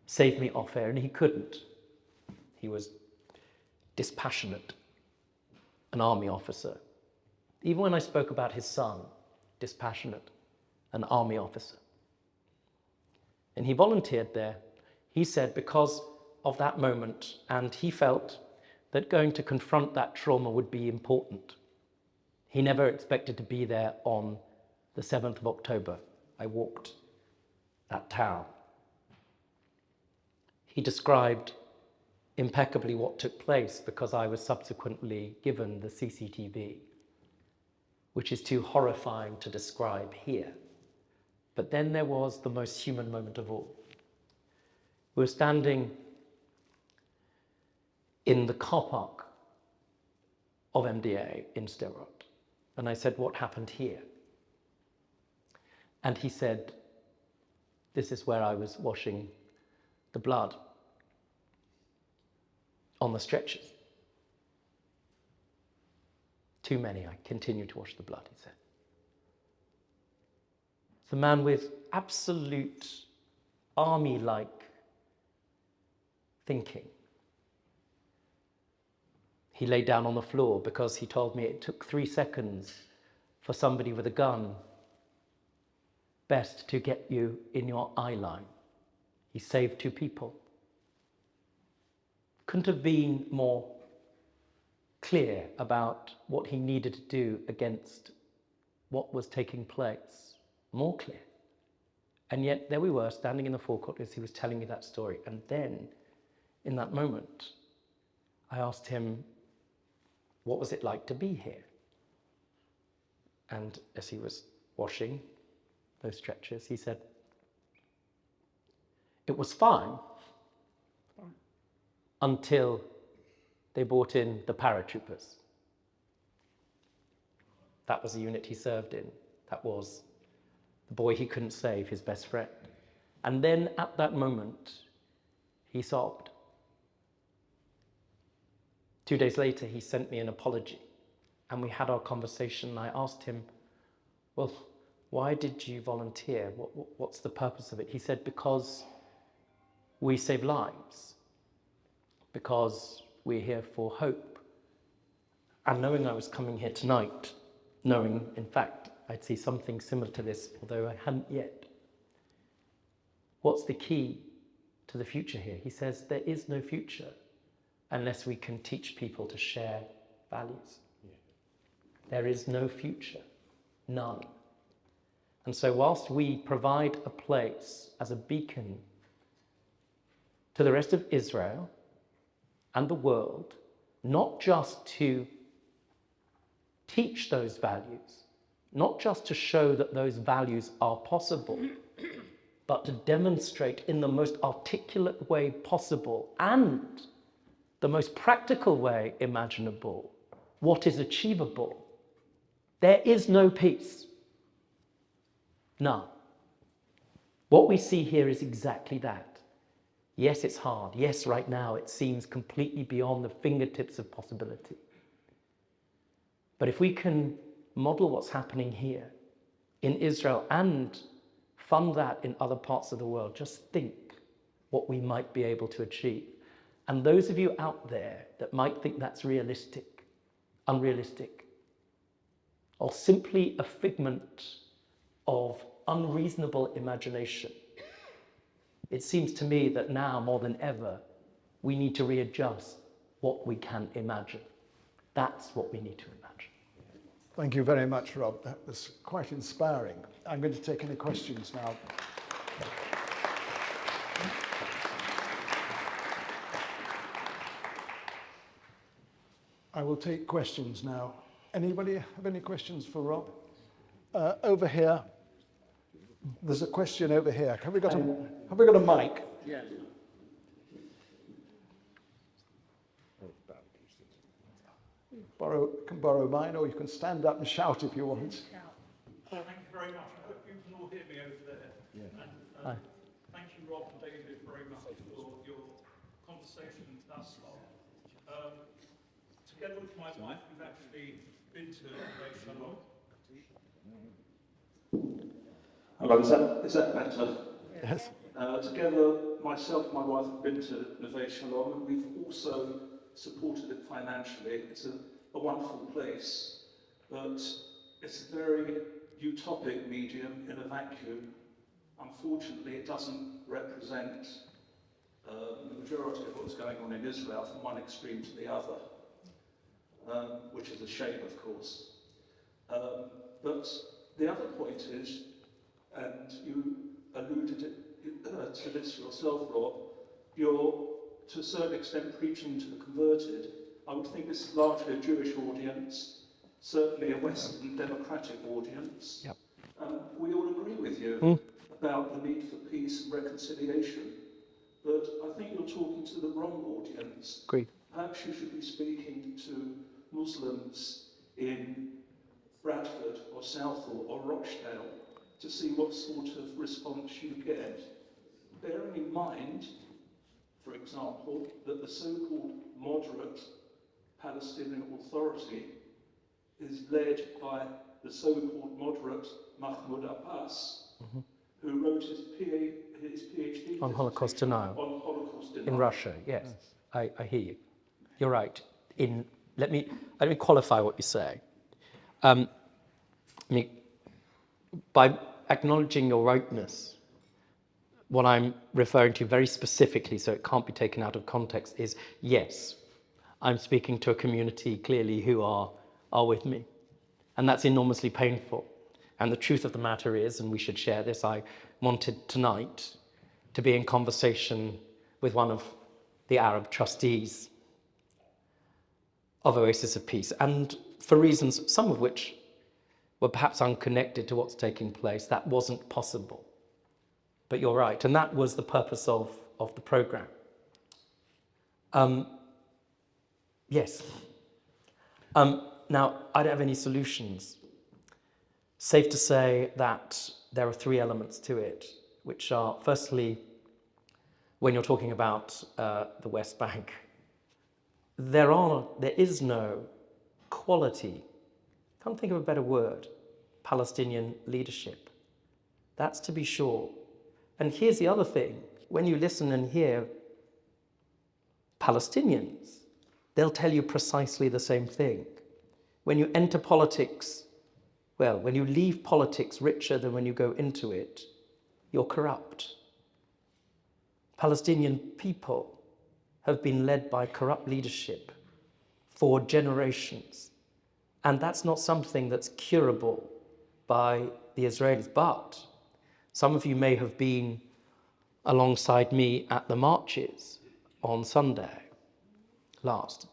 S5: "Save me, Ofer," and he couldn't. He was dispassionate, an army officer. Even when I spoke about his son, dispassionate, an army officer. And he volunteered there, he said, because of that moment, and he felt that going to confront that trauma would be important. He never expected to be there on the 7th of October. I walked that town. He described impeccably what took place, because I was subsequently given the CCTV, which is too horrifying to describe here. But then there was the most human moment of all. We were standing in the car park of MDA in Sderot. And I said, "What happened here?" And he said, "This is where I was washing the blood on the stretchers. Too many, I continue to wash the blood," he said. It's a man with absolute army-like thinking. He lay down on the floor because he told me it took 3 seconds for somebody with a gun best to get you in your eye line. He saved 2 people. Couldn't have been more clear about what he needed to do against what was taking place. More clear. And yet there we were, standing in the forecourt as he was telling me that story. And then, in that moment, I asked him, what was it like to be here? And as he was washing those stretchers, he said, "It was fine until they brought in the paratroopers." That was the unit he served in. That was the boy he couldn't save, his best friend. And then at that moment, he sobbed. 2 days later, he sent me an apology, and we had our conversation, and I asked him, well, why did you volunteer? What's the purpose of it? He said, because we save lives, because we're here for hope. And knowing I was coming here tonight, knowing, in fact, I'd see something similar to this, although I hadn't yet. What's the key to the future here? He says there is no future unless we can teach people to share values. There is no future, none. And so whilst we provide a place as a beacon to the rest of Israel and the world, not just to teach those values, not just to show that those values are possible, but to demonstrate in the most articulate way possible and the most practical way imaginable what is achievable. There is no peace. None. What we see here is exactly that. Yes, it's hard. Yes, right now it seems completely beyond the fingertips of possibility. But if we can model what's happening here in Israel and fund that in other parts of the world, just think what we might be able to achieve. And those of you out there that might think that's realistic, unrealistic, or simply a figment of unreasonable imagination, it seems to me that now more than ever, we need to readjust what we can imagine. That's what we need to imagine.
S1: Thank you very much, Rob. That was quite inspiring. I'm going to take any questions now. I will take questions now. Anybody have any questions for Rob? Over here. There's a question over here. Have we got a mic?
S3: Yeah.
S1: Can borrow mine, or you can stand up and shout if you want.
S6: Thank you very much. I hope you can all hear me over there. Yeah. And thank you, Rob and David, very much for your conversation thus far. Together with my wife, we've actually been to Neve Shalom. Hello, is that better?
S1: Yes.
S6: Together, myself and my wife have been to Neve Shalom, and we've also supported it financially. It's a wonderful place, but it's a very utopic medium in a vacuum. Unfortunately, it doesn't represent the majority of what's going on in Israel from one extreme to the other, which is a shame, of course. But the other point is, and you alluded to this yourself, Rob, you're to a certain extent preaching to the converted. I would think this is largely a Jewish audience, certainly a Western democratic audience.
S5: Yep.
S6: We all agree with you about the need for peace and reconciliation, but I think you're talking to the wrong audience.
S5: Agreed.
S6: Perhaps you should be speaking to Muslims in Bradford or Southall or Rochdale to see what sort of response you get. Bearing in mind, for example, that the so-called moderate Palestinian Authority is led by the so-called moderate Mahmoud Abbas, who wrote his PhD
S5: On Holocaust denial.
S6: on Holocaust denial.
S5: In Russia, yes. I hear you. You're right. Let me qualify what you say. By acknowledging your rightness, what I'm referring to very specifically, so it can't be taken out of context, is yes, I'm speaking to a community clearly who are with me. And that's enormously painful. And the truth of the matter is, and we should share this, I wanted tonight to be in conversation with one of the Arab trustees of Oasis of Peace. And for reasons, some of which were perhaps unconnected to what's taking place, that wasn't possible. But you're right, and that was the purpose of the program. Yes. Now, I don't have any solutions. Safe to say that there are three elements to it, which are, firstly, when you're talking about the West Bank, there is no quality, can't think of a better word, Palestinian leadership. That's to be sure. And here's the other thing. When you listen and hear Palestinians, they'll tell you precisely the same thing. When you enter politics, well, when you leave politics richer than when you go into it, you're corrupt. Palestinian people have been led by corrupt leadership for generations. And that's not something that's curable by the Israelis. But some of you may have been alongside me at the marches on Sunday last.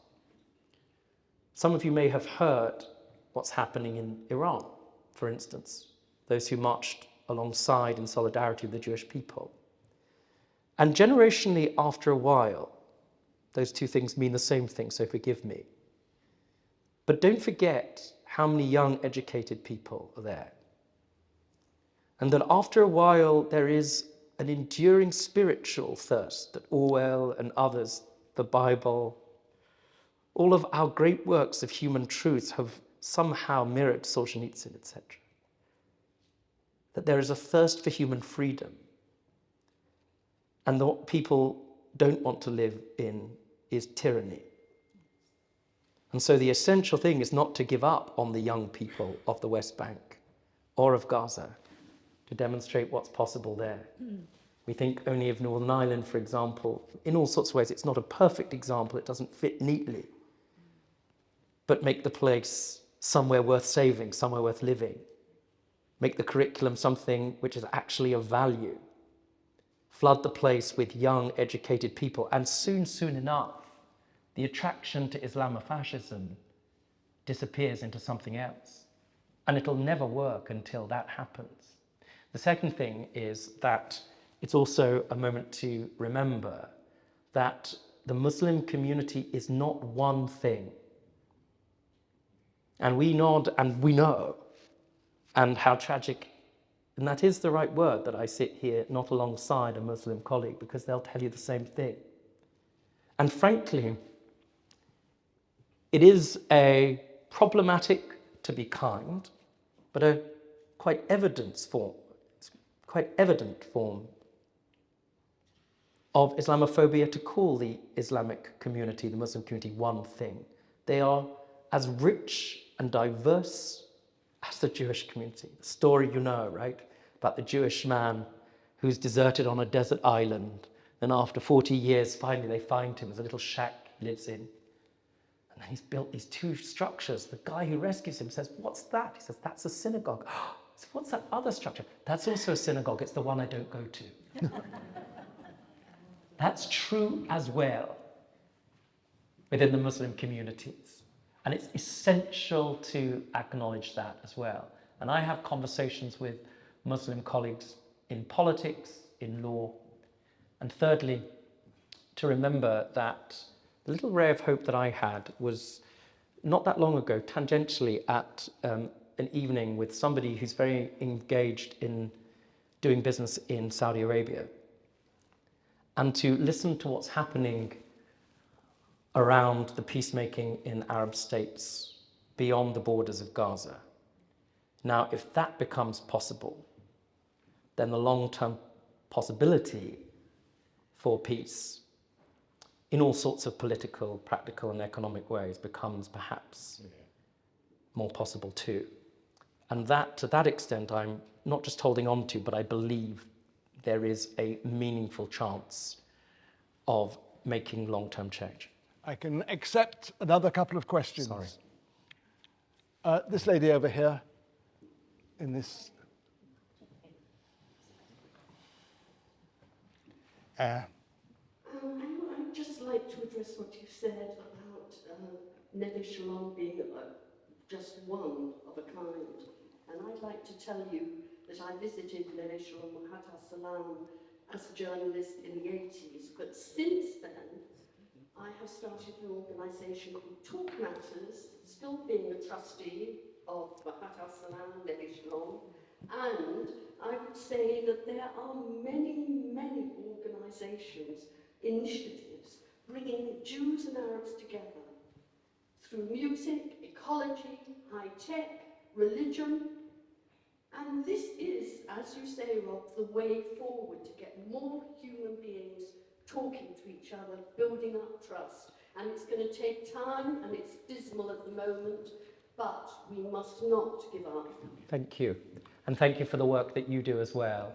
S5: Some of you may have heard what's happening in Iran, for instance, those who marched alongside in solidarity with the Jewish people. And generationally, after a while, those two things mean the same thing, so forgive me. But don't forget how many young, educated people are there. And that after a while, there is an enduring spiritual thirst that Orwell and others, the Bible, all of our great works of human truth have somehow mirrored, Solzhenitsyn, etc. That there is a thirst for human freedom. And what people don't want to live in is tyranny. And so the essential thing is not to give up on the young people of the West Bank or of Gaza, to demonstrate what's possible there. We think only of Northern Ireland, for example. In all sorts of ways, it's not a perfect example, it doesn't fit neatly. But make the place somewhere worth saving, somewhere worth living. Make the curriculum something which is actually of value. Flood the place with young, educated people, and soon enough, the attraction to Islamofascism disappears into something else. And it'll never work until that happens. The second thing is that it's also a moment to remember that the Muslim community is not one thing. And we nod and we know, and how tragic, and that is the right word, that I sit here not alongside a Muslim colleague, because they'll tell you the same thing. And frankly, it is a problematic, to be kind, but a quite evident form of Islamophobia to call the Islamic community, the Muslim community, one thing. They are as rich and diverse as the Jewish community. The story you know, right? About the Jewish man who's deserted on a desert island. And after 40 years, finally they find him. There's a little shack he lives in. And then he's built these two structures. The guy who rescues him says, "What's that?" He says, "That's a synagogue." So what's that other structure? "That's also a synagogue. It's the one I don't go to." That's true as well within the Muslim communities. And it's essential to acknowledge that as well. And I have conversations with Muslim colleagues in politics, in law. And thirdly, to remember that the little ray of hope that I had was not that long ago, tangentially, at an evening with somebody who's very engaged in doing business in Saudi Arabia, and to listen to what's happening around the peacemaking in Arab states beyond the borders of Gaza. Now, if that becomes possible, then the long-term possibility for peace in all sorts of political, practical, and economic ways becomes perhaps more possible too. And that, to that extent, I'm not just holding on to, but I believe there is a meaningful chance of making long-term change.
S1: I can accept another couple of questions.
S5: Sorry.
S1: This lady over here, in this.
S7: I'd just like to address what you said about Neve Shalom being just one of a kind. And I'd like to tell you that I visited Neve Shalom Hatta Salam as a journalist in the 80s, but since then, I have started an organisation called Talk Matters, still being a trustee of Mahat Salam, Neve Shalom, and I would say that there are many organisations, initiatives, bringing Jews and Arabs together through music, ecology, high tech, religion. And this is, as you say, Rob, the way forward to get more human beings talking to each other, building up trust. And it's going to take time, and it's dismal at the moment, but we must not give up.
S5: Thank you. And thank you for the work that you do as well.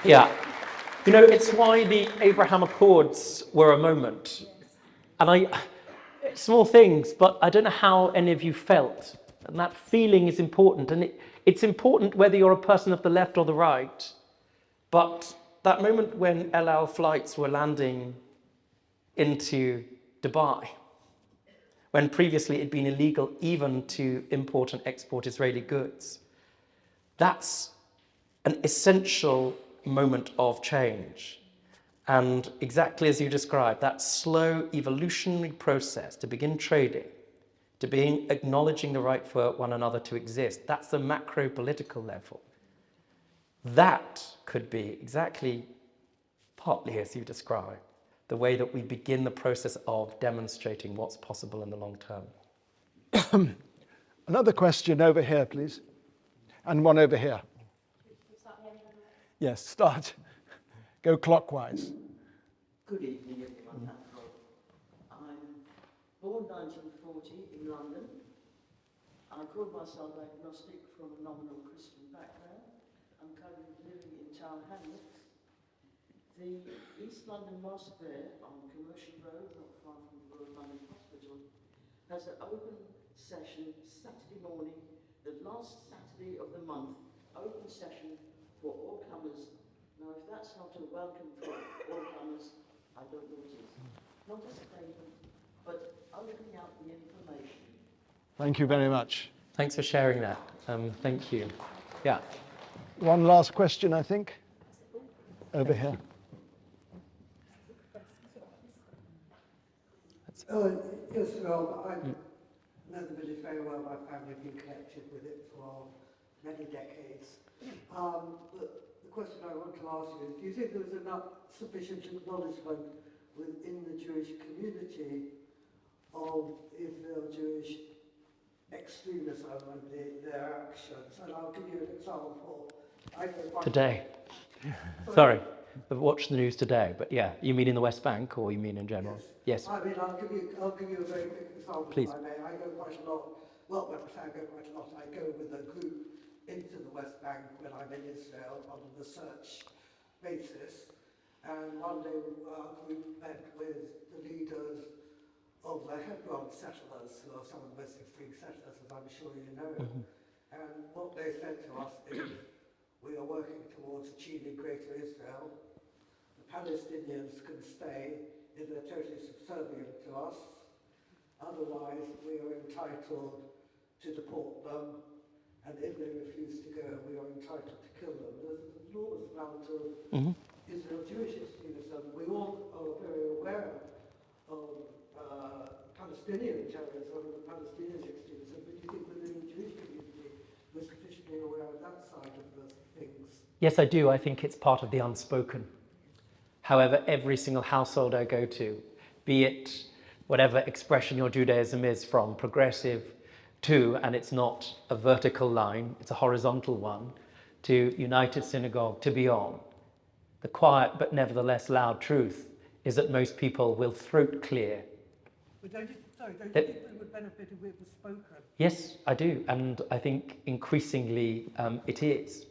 S5: Yeah. You know, it's why the Abraham Accords were a moment. And small things, but I don't know how any of you felt. And that feeling is important. And it's important whether you're a person of the left or the right. But that moment when El Al flights were landing into Dubai, when previously it'd been illegal even to import and export Israeli goods, that's an essential moment of change. And exactly as you described, that slow evolutionary process to begin trading, to begin acknowledging the right for one another to exist, that's the macro political level. That could be exactly, partly as you described, the way that we begin the process of demonstrating what's possible in the long term.
S1: Another question over here, please. And one over here. Yes, start. Go clockwise.
S8: Good evening, everyone. I'm born 1940 in London. I call myself agnostic from a nominal Christian background. I'm currently living in Tower Hamlets. The East London Mosque there on Commercial Road, not far from the Royal London Hospital, has an open session Saturday morning, the last Saturday of the month, open session for all comers. Now, if that's not a welcome for all comers, I don't know what is. Not a statement, but opening out the information.
S1: Thank you very much.
S5: Thanks for sharing that. Thank you. Yeah.
S1: One last question, I think. Over here.
S9: Yes, Rob, I know the village very well. My family have been connected with it for many decades. But the question I want to ask you is, do you think there was enough sufficient acknowledgement within the Jewish community of Israel Jewish extremism and their actions? And I'll give you an example.
S5: Today. Sorry, I've watched the news today, but yeah, you mean in the West Bank or you mean in general? Yes.
S9: I mean, I'll give you a very quick example,
S5: Please.
S9: if I may. I go quite a lot. Well, when I say I go quite a lot, I go with a group into the West Bank when I'm in Israel on a research basis. And one day our group met with the leaders of the Hebron settlers, who are some of the most extreme settlers, as I'm sure you know. And what they said to us is, we are working towards achieving Greater Israel. The Palestinians can stay if they're totally subservient to us. Otherwise, we are entitled to deport them. And if they refuse to go, we are entitled to kill them. There's an enormous amount of Israel-Jewish extremism. We all are very aware of Palestinian terrorism and Palestinian extremism, but do you think within the Jewish community we're sufficiently aware of that side of the things?
S5: Yes, I do. I think it's part of the unspoken. However, every single household I go to, be it whatever expression your Judaism is, from progressive to, and it's not a vertical line, it's a horizontal one, to United Synagogue, to beyond. The quiet but nevertheless loud truth is that most people will throat clear.
S9: But don't you think it would benefit if it was spoken?
S5: Yes, I do. And I think increasingly it is,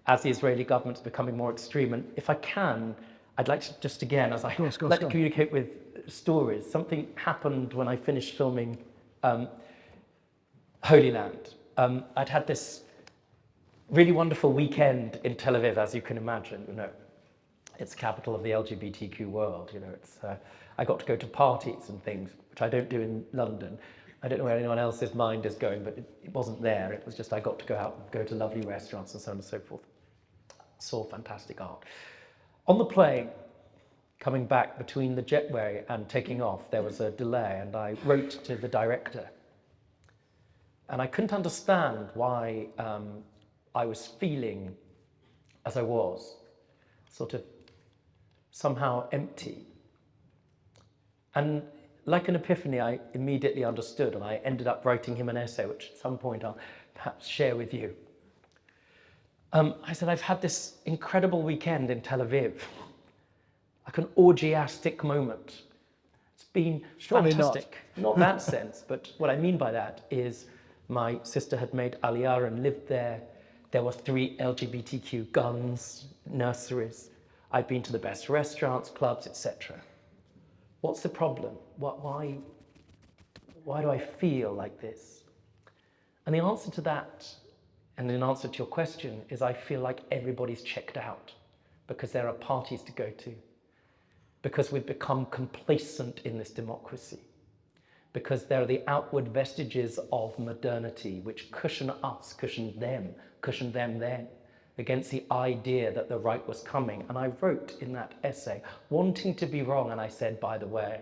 S5: as the Israeli government's becoming more extreme. And if I can, I'd like to just again, as I like to communicate with stories, something happened when I finished filming Holy Land. I'd had this really wonderful weekend in Tel Aviv, as you can imagine. You know, it's the capital of the LGBTQ world. You know, it's I got to go to parties and things, which I don't do in London. I don't know where anyone else's mind is going, but it wasn't there. It was just I got to go out and go to lovely restaurants and so on and so forth. Saw fantastic art. On the plane, coming back between the jetway and taking off, there was a delay, and I wrote to the director. And I couldn't understand why I was feeling as I was, sort of somehow empty. And like an epiphany, I immediately understood, and I ended up writing him an essay, which at some point I'll perhaps share with you. I said, I've had this incredible weekend in Tel Aviv, like an orgiastic moment. It's been
S1: Surely
S5: fantastic. Not that sense, but what I mean by that is my sister had made Aliyah and lived there. There were 3 LGBTQ guns, nurseries. I'd been to the best restaurants, clubs, etc. What's the problem? Why do I feel like this? And the answer to that, and in answer to your question, is I feel like everybody's checked out because there are parties to go to, because we've become complacent in this democracy, because there are the outward vestiges of modernity which cushion us, cushion them then, against the idea that the right was coming. And I wrote in that essay, wanting to be wrong, and I said, by the way,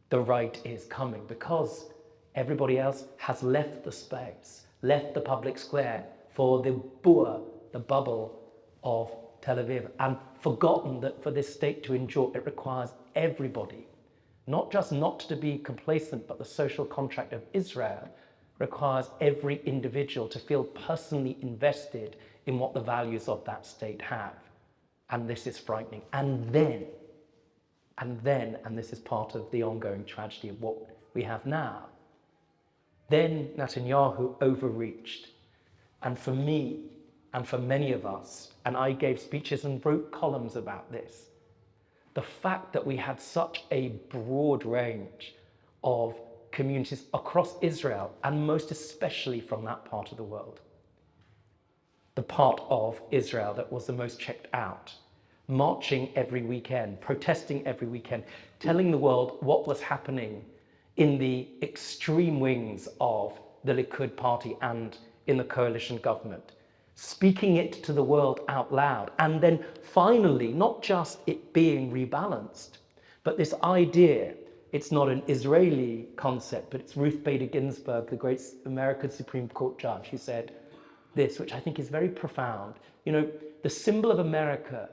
S5: the right is coming, because everybody else has left the space, left the public square for the bubble of Tel Aviv, and forgotten that for this state to endure, it requires everybody, not just not to be complacent, but the social contract of Israel requires every individual to feel personally invested in what the values of that state have. And this is frightening. And then, and this is part of the ongoing tragedy of what we have now, then Netanyahu overreached. And for me, and for many of us, and I gave speeches and wrote columns about this, the fact that we had such a broad range of communities across Israel, and most especially from that part of the world, the part of Israel that was the most checked out, marching every weekend, protesting every weekend, telling the world what was happening in the extreme wings of the Likud party and in the coalition government, speaking it to the world out loud, and then finally, not just it being rebalanced, but this idea, it's not an Israeli concept, but it's Ruth Bader Ginsburg, the great American Supreme Court judge, who said this, which I think is very profound. You know, the symbol of America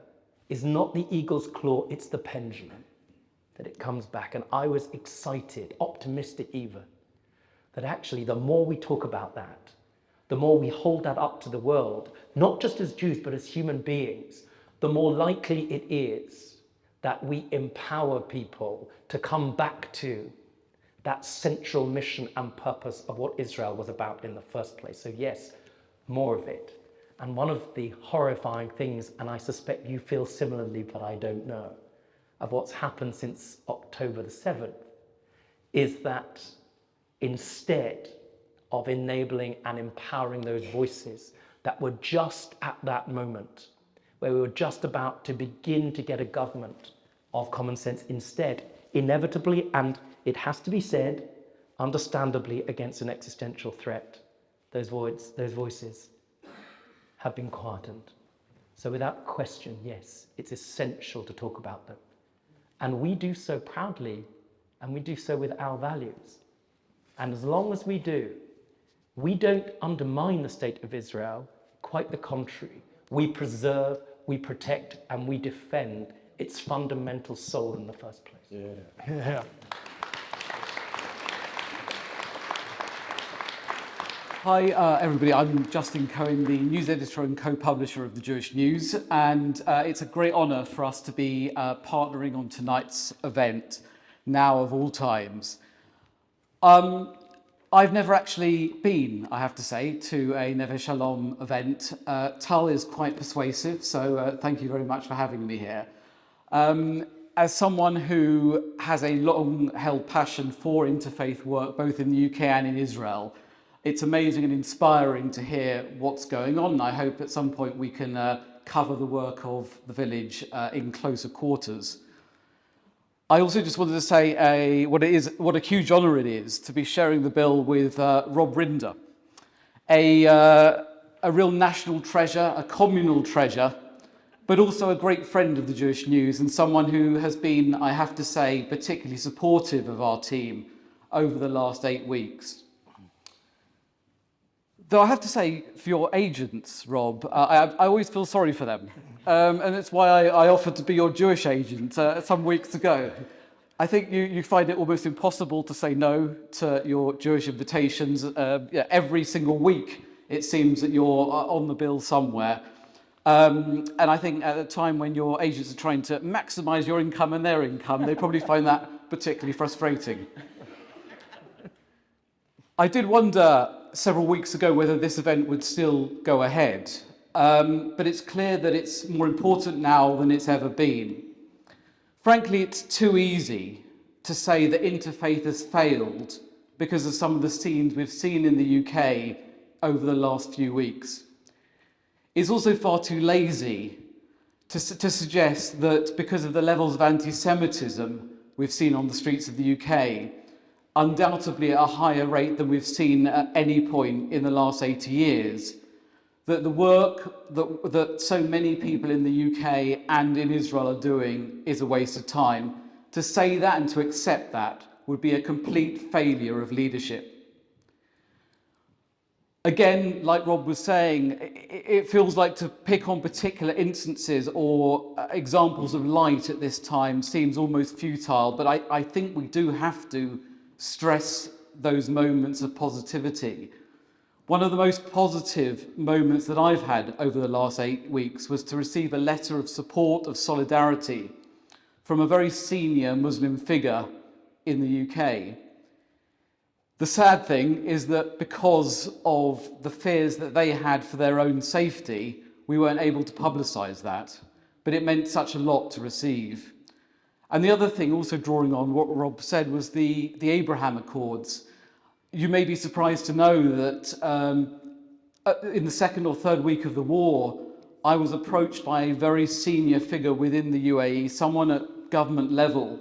S5: is not the eagle's claw, it's the pendulum, that it comes back. And I was excited, optimistic even, that actually the more we talk about that, the more we hold that up to the world, not just as Jews, but as human beings, the more likely it is that we empower people to come back to that central mission and purpose of what Israel was about in the first place. So yes, more of it. And one of the horrifying things, and I suspect you feel similarly, but I don't know, of what's happened since October the 7th, is that instead of enabling and empowering those voices that were just at that moment, where we were just about to begin to get a government of common sense, instead, inevitably, and it has to be said, understandably, against an existential threat, those voices have been quietened. So without question, yes, it's essential to talk about them. And we do so proudly, and we do so with our values. And as long as we do, we don't undermine the state of Israel, quite the contrary. We preserve, we protect, and we defend its fundamental soul in the first place.
S1: Yeah.
S10: Hi, everybody. I'm Justin Cohen, the news editor and co-publisher of the Jewish News, and it's a great honour for us to be partnering on tonight's event, now of all times. I've never actually been, I have to say, to a Neve Shalom event. Tal is quite persuasive, so thank you very much for having me here. As someone who has a long-held passion for interfaith work, both in the UK and in Israel, it's amazing and inspiring to hear what's going on. I hope at some point we can cover the work of the village in closer quarters. I also just wanted to say what a huge honour it is to be sharing the bill with Rob Rinder, a real national treasure, a communal treasure, but also a great friend of the Jewish News and someone who has been, I have to say, particularly supportive of our team over the last 8 weeks. Though I have to say, for your agents, Rob, I always feel sorry for them. And it's why I offered to be your Jewish agent some weeks ago. I think you find it almost impossible to say no to your Jewish invitations. Every single week, it seems that you're on the bill somewhere. And I think at a time when your agents are trying to maximize your income and their income, they probably find that particularly frustrating. I did wonder several weeks ago whether this event would still go ahead, but it's clear that it's more important now than it's ever been. Frankly, it's too easy to say that interfaith has failed because of some of the scenes we've seen in the UK over the last few weeks. It's also far too lazy to suggest that because of the levels of anti-Semitism we've seen on the streets of the UK, undoubtedly at a higher rate than we've seen at any point in the last 80 years, that the work that so many people in the UK and in Israel are doing is a waste of time. To say that and to accept that would be a complete failure of leadership. Again, like Rob was saying, it feels like to pick on particular instances or examples of light at this time seems almost futile, but I think we do have to stress those moments of positivity. One of the most positive moments that I've had over the last 8 weeks was to receive a letter of support, of solidarity from a very senior Muslim figure in the UK. The sad thing is that because of the fears that they had for their own safety, we weren't able to publicise that, but it meant such a lot to receive. And the other thing, also drawing on what Rob said, was the Abraham Accords. You may be surprised to know that in the second or third week of the war, I was approached by a very senior figure within the UAE, someone at government level,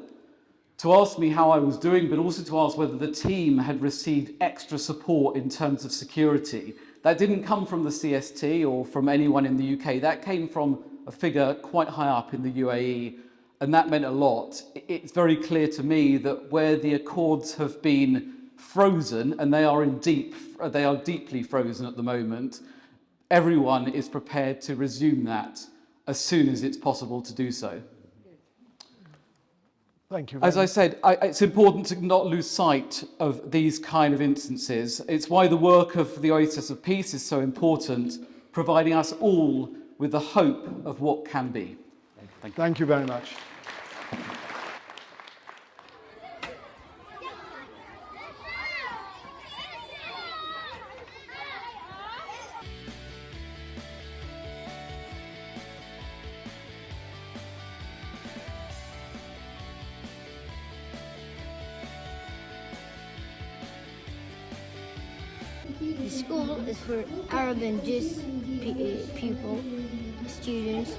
S10: to ask me how I was doing, but also to ask whether the team had received extra support in terms of security. That didn't come from the CST or from anyone in the UK. That came from a figure quite high up in the UAE, and that meant a lot. It's very clear to me that where the accords have been frozen, and they are deeply frozen at the moment, everyone is prepared to resume that as soon as it's possible to do so.
S1: Thank you.
S10: As I said, it's important to not lose sight of these kind of instances. It's why the work of the Oasis of Peace is so important, providing us all with the hope of what can be.
S1: Thank you very much.
S11: The school is for Arab and Jewish people, students.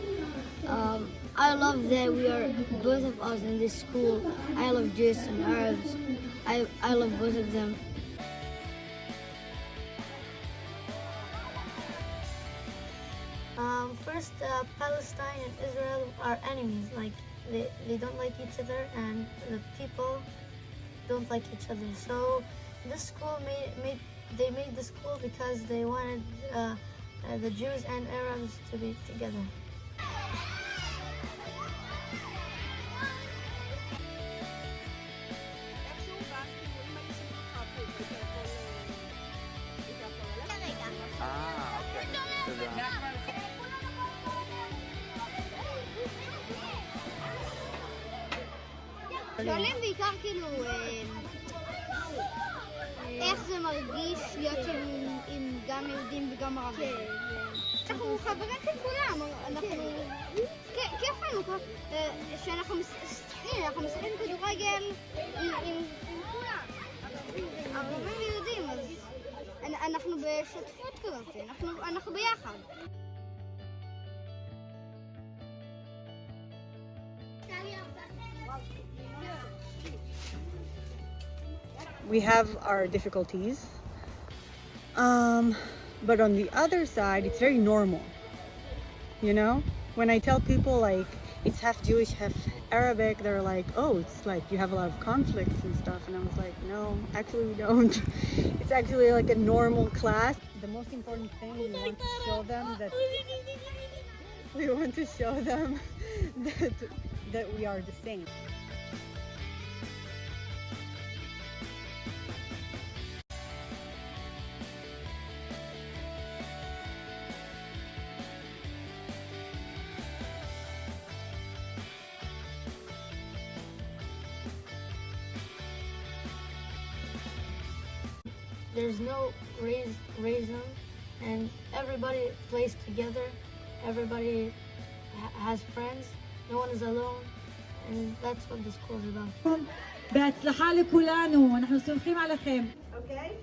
S11: I love that we are both of us in this school. I love Jews and Arabs. I love both of them. First, Palestine and Israel are enemies. Like they don't like each other, and the people don't like each other. So this school made the school because they wanted the Jews and Arabs to be together. שואלים בעיקר כאילו איך זה מרגיש להיות עם גם יהודים וגם ערבים. אנחנו חברים של כולם, כיף לנו שאנחנו משחקים כדורגל עם כולם, ערבים ויהודים, אז אנחנו בשותפות כזאת, אנחנו ביחד.
S12: We have our difficulties, but on the other side, it's very normal. You know, when I tell people like it's half Jewish, half Arabic, they're like, oh, it's like you have a lot of conflicts and stuff. And I was like, no, actually we don't. It's actually like a normal class. the most important thing, we want to show them that we want to show them that we are the same.
S11: There's no racism, and everybody plays together. Everybody has friends. No one is alone, and that's what the school is about.
S13: בהצלחה לכולנו, אנחנו סומכים עליכם.
S14: اوكي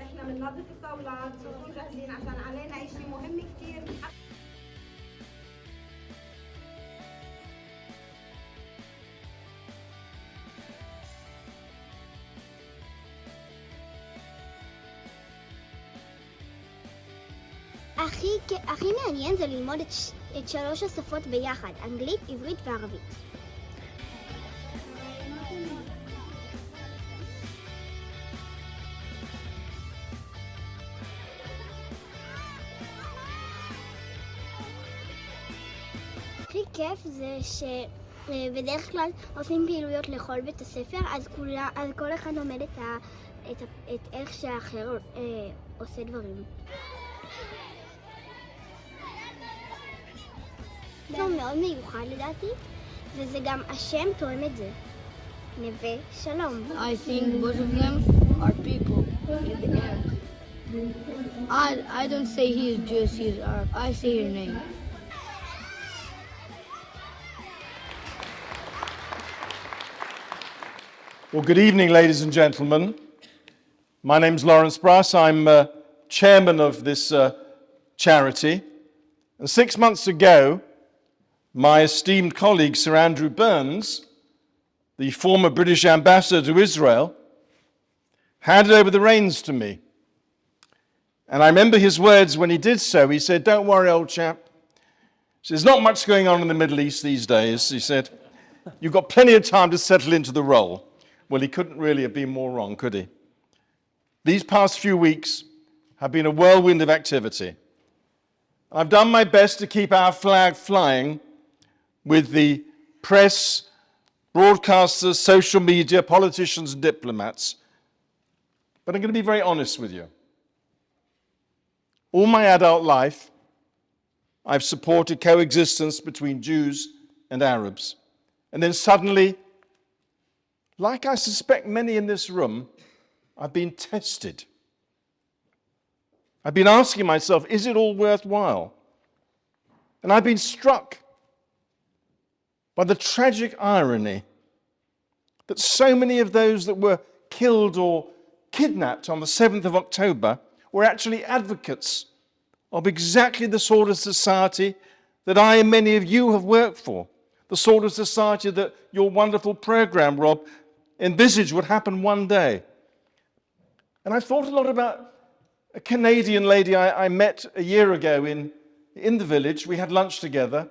S14: احنا بننظف الطاولات بنكون جاهزين عشان علينا شيء مهم كثير.
S15: הכי מעניין זה ללמוד את שלוש השפות ביחד, אנגלית, עברית וערבית. הכי כיף זה שבדרך כלל עושים פעילויות לכל בית הספר, אז כל אחד לומד את איך שהאחר עושה דברים. זה מאוד מיוחד לדעתי, וזה גם השם תואם את זה. נווה שלום.
S16: I think both of them are people in the end. I don't say he is Jewish, he is Arab. I say your name.
S17: Well, good evening, ladies and gentlemen. My name's Lawrence Brass. I'm chairman of this charity. And 6 months ago, my esteemed colleague, Sir Andrew Burns, the former British ambassador to Israel, handed over the reins to me. And I remember his words when he did so. He said, "Don't worry, old chap. There's not much going on in the Middle East these days." He said, "You've got plenty of time to settle into the role." Well, he couldn't really have been more wrong, could he? These past few weeks have been a whirlwind of activity. I've done my best to keep our flag flying with the press, broadcasters, social media, politicians, and diplomats. But I'm going to be very honest with you. All my adult life, I've supported coexistence between Jews and Arabs. And then suddenly, like I suspect many in this room, I've been tested. I've been asking myself, is it all worthwhile? And I've been struck by the tragic irony that so many of those that were killed or kidnapped on the 7th of October were actually advocates of exactly the sort of society that I and many of you have worked for, the sort of society that your wonderful program, Rob, envisaged would happen one day. And I've thought a lot about a Canadian lady I met a year ago in the village. We had lunch together.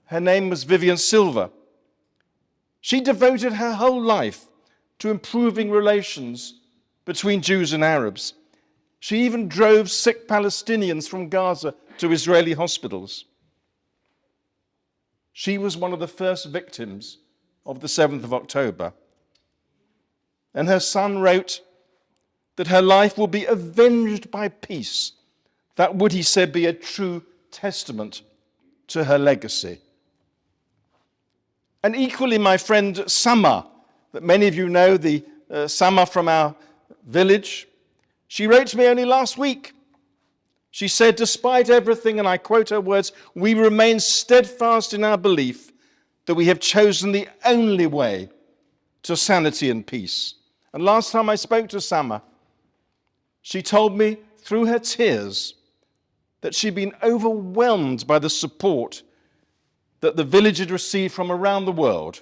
S17: Her name was Vivian Silva. She devoted her whole life to improving relations between Jews and Arabs. She even drove sick Palestinians from Gaza to Israeli hospitals. She was one of the first victims of the 7th of October. And her son wrote that her life will be avenged by peace. That would, he said, be a true testament to her legacy. And equally, my friend Sama, that many of you know, the Sama from our village, she wrote to me only last week. She said, despite everything, and I quote her words, "We remain steadfast in our belief that we have chosen the only way to sanity and peace." And last time I spoke to Sama, she told me through her tears that she'd been overwhelmed by the support that the village had received from around the world,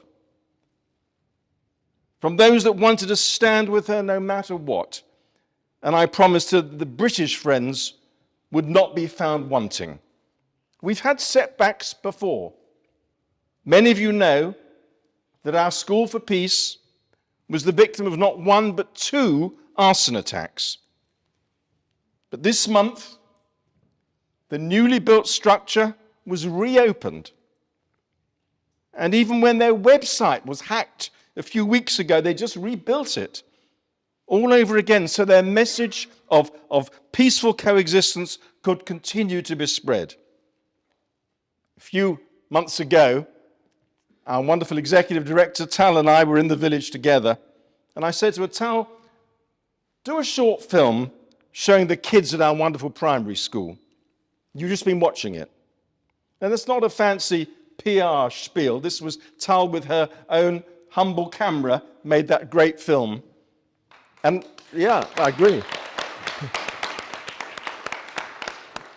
S17: from those that wanted to stand with her no matter what. And I promised her that the British friends would not be found wanting. We've had setbacks before. Many of you know that our School for Peace was the victim of not one but 2 arson attacks. But this month, the newly built structure was reopened. And even when their website was hacked a few weeks ago, they just rebuilt it all over again so their message of peaceful coexistence could continue to be spread. A few months ago, our wonderful executive director, Tal, and I were in the village together. And I said to her, Tal, do a short film showing the kids at our wonderful primary school. You've just been watching it. And it's not a fancy PR spiel. This was Tal with her own humble camera, made that great film. And yeah, I agree.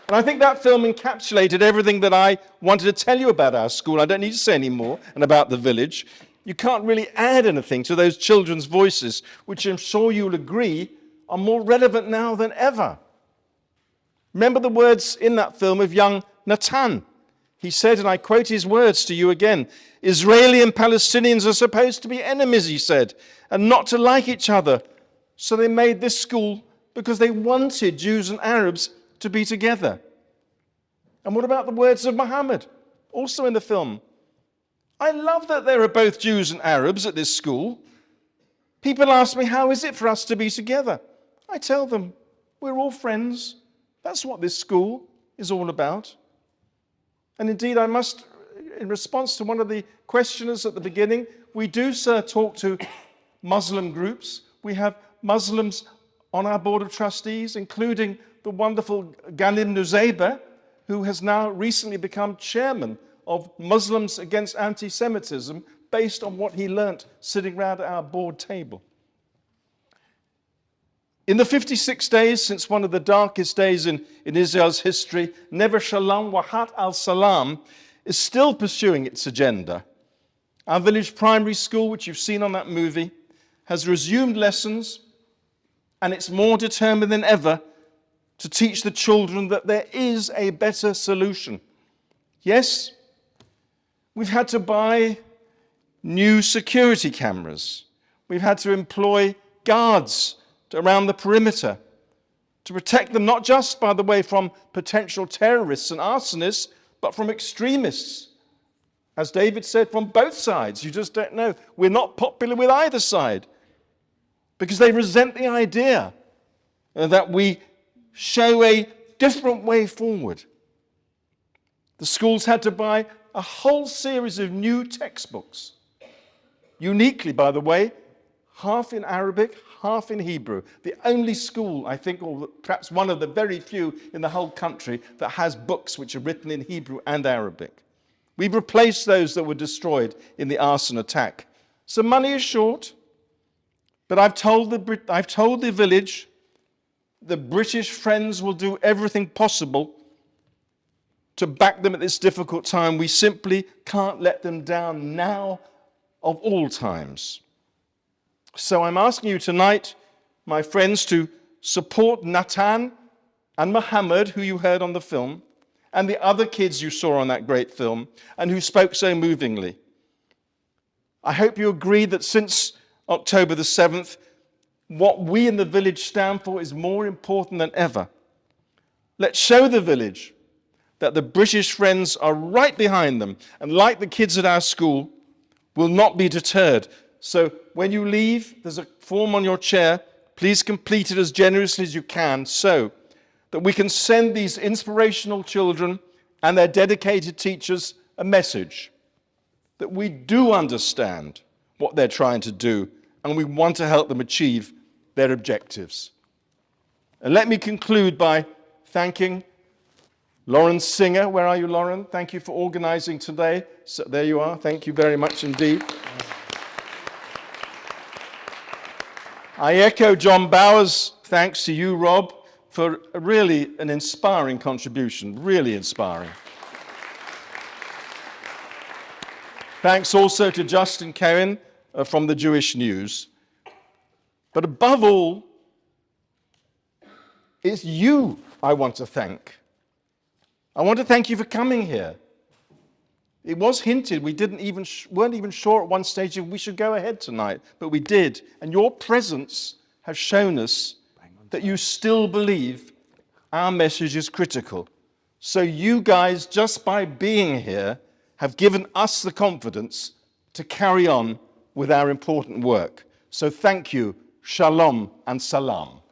S17: And I think that film encapsulated everything that I wanted to tell you about our school. I don't need to say any more, and about the village. You can't really add anything to those children's voices, which I'm sure you'll agree are more relevant now than ever. Remember the words in that film of young Natan. He said, and I quote his words to you again, Israeli and Palestinians are supposed to be enemies, he said, and not to like each other. So they made this school because they wanted Jews and Arabs to be together. And what about the words of Muhammad, also in the film? I love that there are both Jews and Arabs at this school. People ask me, how is it for us to be together? I tell them, we're all friends. That's what this school is all about. And indeed, I must, in response to one of the questioners at the beginning, we do, sir, talk to Muslim groups. We have Muslims on our board of trustees, including the wonderful Ghanim Nuzayba, who has now recently become chairman of Muslims Against Anti-Semitism, based on what he learnt sitting around our board table. In the 56 days since one of the darkest days in Israel's history, Never Shalom Wahat al-Salam is still pursuing its agenda. Our village primary school, which you've seen on that movie, has resumed lessons, and it's more determined than ever to teach the children that there is a better solution. Yes, we've had to buy new security cameras. We've had to employ guards around the perimeter to protect them, not just, by the way, from potential terrorists and arsonists, but from extremists. As David said, from both sides. You just don't know. We're not popular with either side because they resent the idea that we show a different way forward. The schools had to buy a whole series of new textbooks, uniquely, by the way, half in Arabic, half in Hebrew. The only school, I think, or perhaps one of the very few in the whole country that has books which are written in Hebrew and Arabic. We've replaced those that were destroyed in the arson attack. So money is short, but I've told the village the British Friends will do everything possible to back them at this difficult time. We simply can't let them down now of all times. So I'm asking you tonight, my friends, to support Natan and Muhammad, who you heard on the film, and the other kids you saw on that great film, and who spoke so movingly. I hope you agree that since October the 7th, what we in the village stand for is more important than ever. Let's show the village that the British Friends are right behind them, and like the kids at our school, will not be deterred. So when you leave, there's a form on your chair. Please complete it as generously as you can so that we can send these inspirational children and their dedicated teachers a message that we do understand what they're trying to do and we want to help them achieve their objectives. And let me conclude by thanking Lauren Singer. Where are you, Lauren? Thank you for organizing today. So there you are. Thank you very much indeed. I echo John Bauer's thanks to you, Rob, for really an inspiring contribution, really inspiring. Thanks also to Justin Cohen from the Jewish News. But above all, it's you I want to thank. I want to thank you for coming here. It was hinted, we weren't even sure at one stage if we should go ahead tonight, but we did. And your presence has shown us that you still believe our message is critical. So you guys, just by being here, have given us the confidence to carry on with our important work. So thank you, shalom and salam.